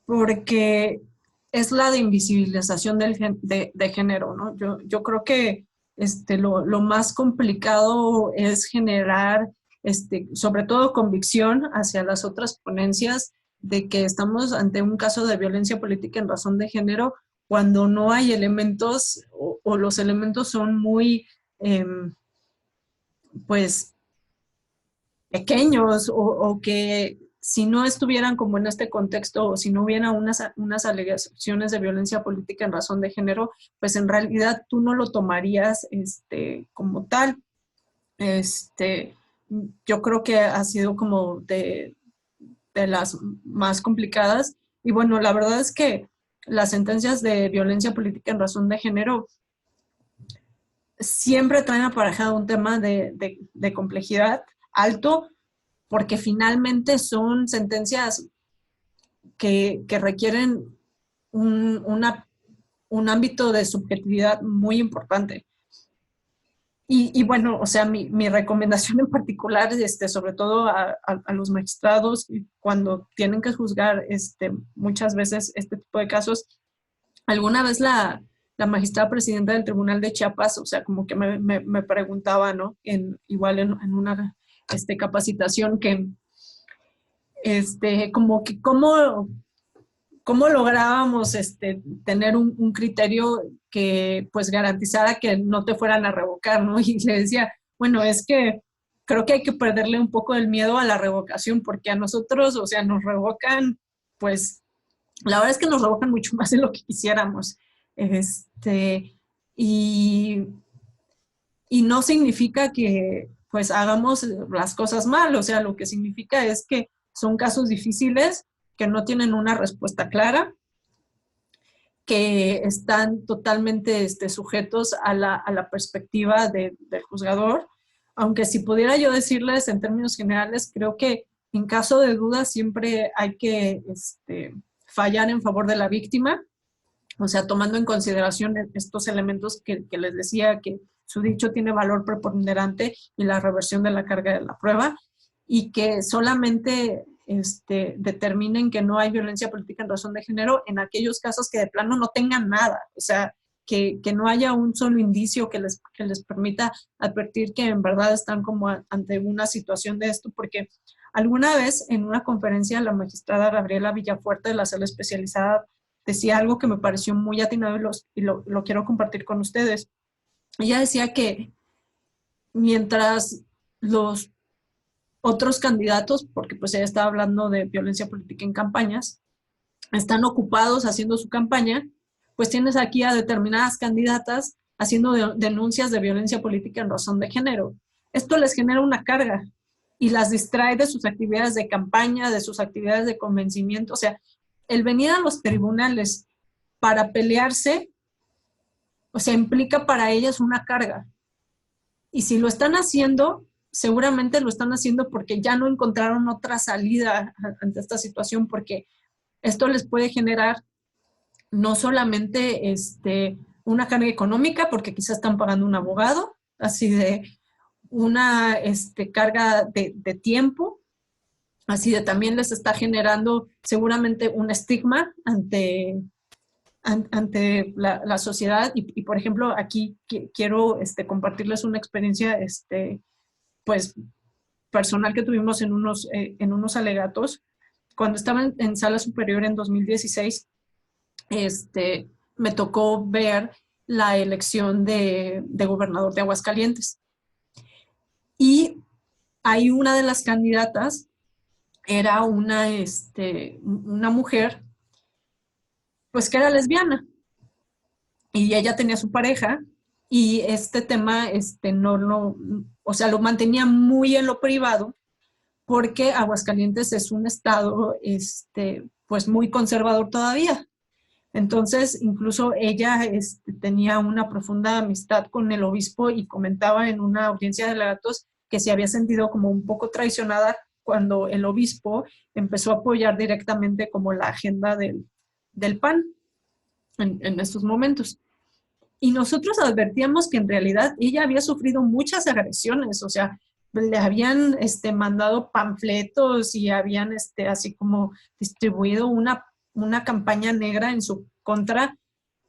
[SPEAKER 2] porque es la de invisibilización de género, ¿no? Yo creo que lo más complicado es generar, sobre todo convicción hacia las otras ponencias de que estamos ante un caso de violencia política en razón de género cuando no hay elementos o los elementos son muy, pues, pequeños o que si no estuvieran como en este contexto o si no hubiera unas alegaciones de violencia política en razón de género, pues en realidad tú no lo tomarías como tal. Yo creo que ha sido como de las más complicadas. Y bueno, la verdad es que las sentencias de violencia política en razón de género siempre traen aparejado un tema de complejidad alto, porque finalmente son sentencias que requieren un ámbito de subjetividad muy importante. Y bueno, o sea, mi recomendación en particular, sobre todo a los magistrados, cuando tienen que juzgar muchas veces este tipo de casos, alguna vez la magistrada presidenta del Tribunal de Chiapas, o sea, como que me preguntaba, ¿no? Igual en una capacitación que, como que cómo lográbamos tener un criterio que pues garantizara que no te fueran a revocar, ¿no? Y le decía, bueno, es que creo que hay que perderle un poco el miedo a la revocación, porque a nosotros, o sea, nos revocan, pues, la verdad es que nos revocan mucho más de lo que quisiéramos. Y, y no significa que pues hagamos las cosas mal, o sea, lo que significa es que son casos difíciles, que no tienen una respuesta clara, que están totalmente sujetos a la perspectiva del juzgador. Aunque si pudiera yo decirles en términos generales, creo que en caso de duda siempre hay que fallar en favor de la víctima, o sea, tomando en consideración estos elementos que les decía, que su dicho tiene valor preponderante y la reversión de la carga de la prueba, y que solamente determinen que no hay violencia política en razón de género en aquellos casos que de plano no tengan nada, o sea, que no haya un solo indicio que les permita advertir que en verdad están como ante una situación de esto, porque alguna vez en una conferencia la magistrada Gabriela Villafuerte de la sala especializada decía algo que me pareció muy atinado y lo quiero compartir con ustedes. Ella decía que mientras los otros candidatos, porque pues ella estaba hablando de violencia política en campañas, están ocupados haciendo su campaña, pues tienes aquí a determinadas candidatas haciendo denuncias de violencia política en razón de género. Esto les genera una carga y las distrae de sus actividades de campaña, de sus actividades de convencimiento. O sea, el venir a los tribunales para pelearse, o sea, implica para ellas una carga. Y si lo están haciendo, seguramente lo están haciendo porque ya no encontraron otra salida ante esta situación, porque esto les puede generar no solamente una carga económica, porque quizás están pagando un abogado, así de una carga de tiempo, así de también les está generando seguramente un estigma ante la sociedad. Y, por ejemplo, aquí quiero compartirles una experiencia pues personal que tuvimos en unos alegatos. Cuando estaba en sala superior en 2016, me tocó ver la elección de gobernador de Aguascalientes. Y ahí una de las candidatas era una mujer, pues que era lesbiana. Y ella tenía su pareja, y este tema o sea, lo mantenía muy en lo privado, porque Aguascalientes es un estado pues muy conservador todavía. Entonces, incluso ella tenía una profunda amistad con el obispo y comentaba en una audiencia de alegatos que se había sentido como un poco traicionada cuando el obispo empezó a apoyar directamente como la agenda del PAN en estos momentos. Y nosotros advertíamos que en realidad ella había sufrido muchas agresiones, o sea, le habían mandado panfletos y habían así como distribuido una campaña negra en su contra,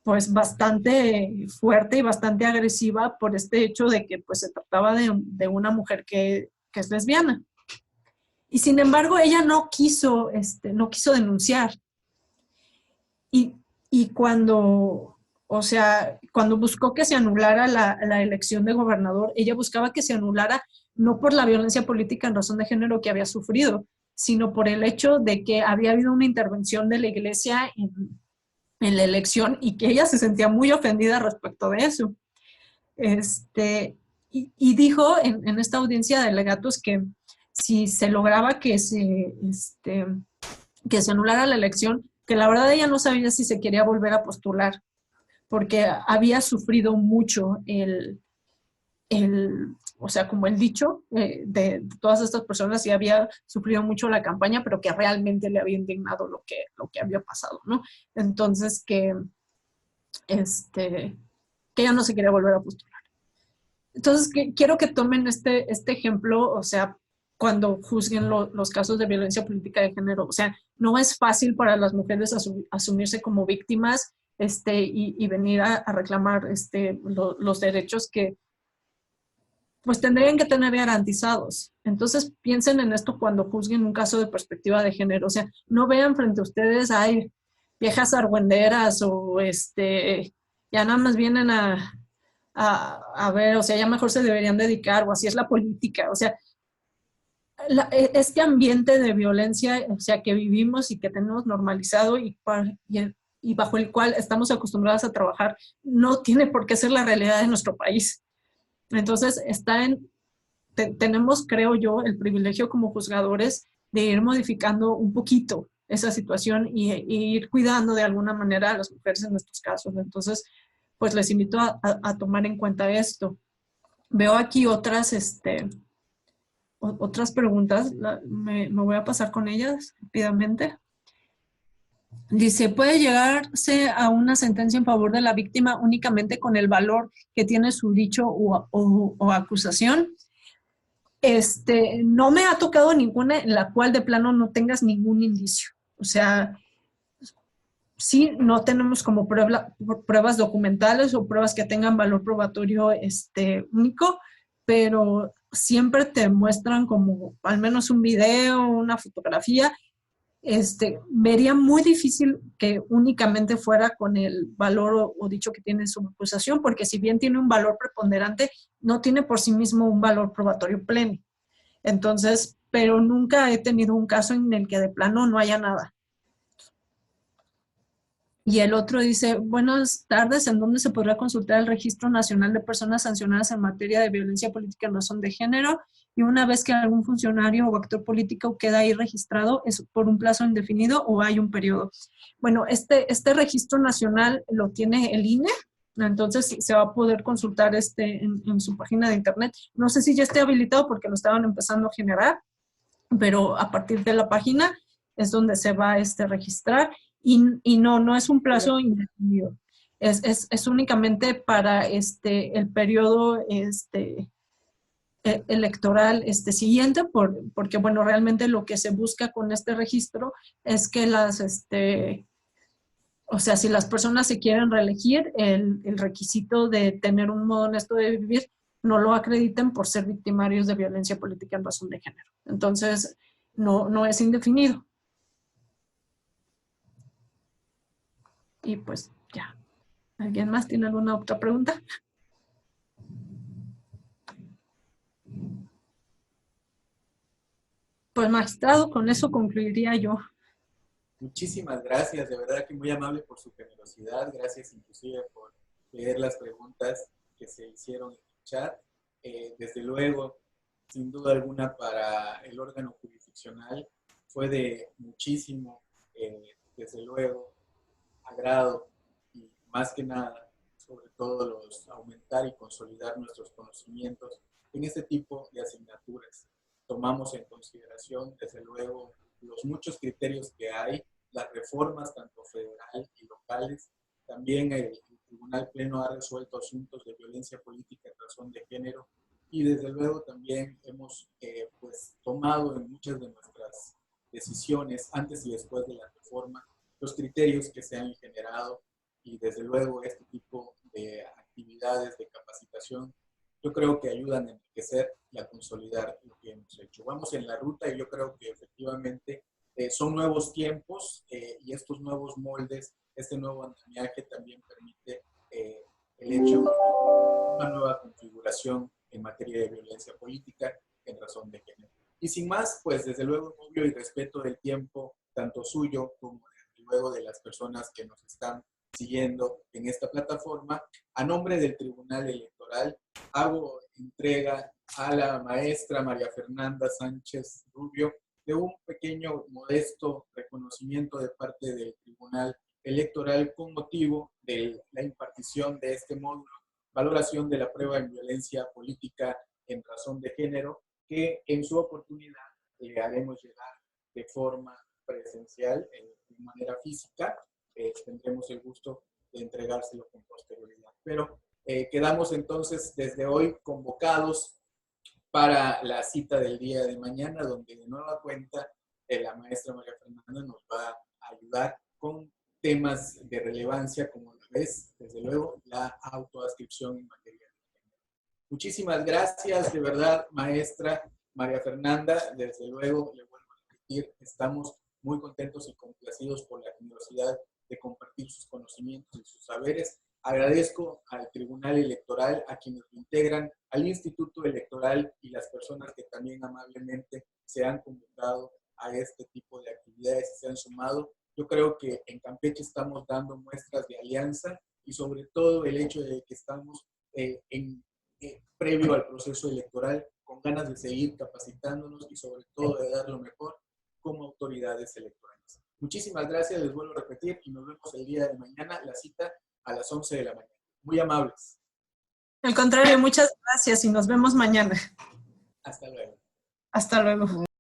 [SPEAKER 2] pues bastante fuerte y bastante agresiva por este hecho de que pues se trataba de una mujer que es lesbiana. Y sin embargo, ella no quiso denunciar. Y, y cuando, o sea, cuando buscó que se anulara la elección de gobernador, ella buscaba que se anulara no por la violencia política en razón de género que había sufrido, sino por el hecho de que había habido una intervención de la iglesia en la elección y que ella se sentía muy ofendida respecto de eso. Y dijo en esta audiencia de alegatos que si se lograba que se anulara la elección, que la verdad ella no sabía si se quería volver a postular, porque había sufrido mucho o sea, como el dicho de todas estas personas, y había sufrido mucho la campaña, pero que realmente le había indignado lo que había pasado, ¿no? Entonces que ella no se quería volver a postular. Entonces, quiero que tomen este ejemplo, o sea, cuando juzguen los casos de violencia política de género. O sea, no es fácil para las mujeres asumirse como víctimas y venir a reclamar los derechos que pues tendrían que tener garantizados. Entonces, piensen en esto cuando juzguen un caso de perspectiva de género. O sea, no vean frente a ustedes, hay viejas argüenderas o ya nada más vienen a ver, o sea, ya mejor se deberían dedicar, o así es la política. O sea, este ambiente de violencia, o sea, que vivimos y que tenemos normalizado y bajo el cual estamos acostumbrados a trabajar, no tiene por qué ser la realidad de nuestro país. Entonces, tenemos, creo yo, el privilegio como juzgadores de ir modificando un poquito esa situación y ir cuidando de alguna manera a las mujeres en estos casos. Entonces, pues les invito a tomar en cuenta esto. Veo aquí otras preguntas, me voy a pasar con ellas rápidamente. Dice, ¿puede llegarse a una sentencia en favor de la víctima únicamente con el valor que tiene su dicho o acusación? No me ha tocado ninguna en la cual de plano no tengas ningún indicio. O sea, sí, no tenemos como pruebas documentales o pruebas que tengan valor probatorio único, pero siempre te muestran como al menos un video, una fotografía. Vería muy difícil que únicamente fuera con el valor o dicho que tiene su acusación, porque si bien tiene un valor preponderante, no tiene por sí mismo un valor probatorio pleno. Entonces, pero nunca he tenido un caso en el que de plano no haya nada. Y el otro dice, buenas tardes, ¿en dónde se podrá consultar el Registro Nacional de Personas Sancionadas en materia de violencia política en razón de género? Y una vez que algún funcionario o actor político queda ahí registrado, ¿es por un plazo indefinido o hay un periodo? Bueno, este registro nacional lo tiene el INE, entonces se va a poder consultar en su página de internet. No sé si ya esté habilitado porque lo estaban empezando a generar, pero a partir de la página es donde se va a registrar y no es un plazo indefinido. Es únicamente para el periodo electoral siguiente, porque, bueno, realmente lo que se busca con este registro es que o sea, si las personas se quieren reelegir, el requisito de tener un modo honesto de vivir no lo acrediten por ser victimarios de violencia política en razón de género. Entonces, no es indefinido. Y pues ya. ¿Alguien más tiene alguna otra pregunta? Pues magistrado, con eso concluiría yo.
[SPEAKER 1] Muchísimas gracias, de verdad que muy amable por su generosidad. Gracias inclusive por leer las preguntas que se hicieron en el chat. Desde luego, sin duda alguna, para el órgano jurisdiccional fue de muchísimo, desde luego, agrado y más que nada, sobre todo, aumentar y consolidar nuestros conocimientos en este tipo de asignaturas. Tomamos en consideración, desde luego, los muchos criterios que hay, las reformas tanto federal y locales. También el Tribunal Pleno ha resuelto asuntos de violencia política en razón de género y desde luego también hemos pues, tomado en muchas de nuestras decisiones antes y después de la reforma los criterios que se han generado y desde luego este tipo de actividades de capacitación yo creo que ayudan a enriquecer y a consolidar lo que hemos hecho. Vamos en la ruta y yo creo que efectivamente son nuevos tiempos y estos nuevos moldes, este nuevo andamiaje también permite el hecho de una nueva configuración en materia de violencia política en razón de género. Y sin más, pues desde luego, obvio y respeto del tiempo, tanto suyo como luego de las personas que nos están siguiendo en esta plataforma, a nombre del Tribunal Electoral, hago entrega a la maestra María Fernanda Sánchez Rubio de un pequeño, modesto reconocimiento de parte del Tribunal Electoral con motivo de la impartición de este módulo, valoración de la prueba en violencia política en razón de género, que en su oportunidad le haremos llegar de forma presencial, de manera física. Tendremos el gusto de entregárselo con posterioridad. Pero Quedamos entonces desde hoy convocados para la cita del día de mañana, donde de nueva cuenta la maestra María Fernanda nos va a ayudar con temas de relevancia, como lo es, desde luego, la autoadscripción en materia de género. Muchísimas gracias, de verdad, maestra María Fernanda. Desde luego, le vuelvo a repetir, estamos muy contentos y complacidos por la generosidad de compartir sus conocimientos y sus saberes. Agradezco al Tribunal Electoral, a quienes lo integran, al Instituto Electoral y las personas que también amablemente se han convocado a este tipo de actividades y se han sumado. Yo creo que en Campeche estamos dando muestras de alianza y sobre todo el hecho de que estamos previo al proceso electoral con ganas de seguir capacitándonos y sobre todo de dar lo mejor como autoridades electorales. Muchísimas gracias, les vuelvo a repetir y nos vemos el día de mañana, la cita a las 11 de la mañana. Muy amables.
[SPEAKER 2] Al contrario, muchas gracias y nos vemos mañana.
[SPEAKER 1] Hasta luego.
[SPEAKER 2] Hasta luego.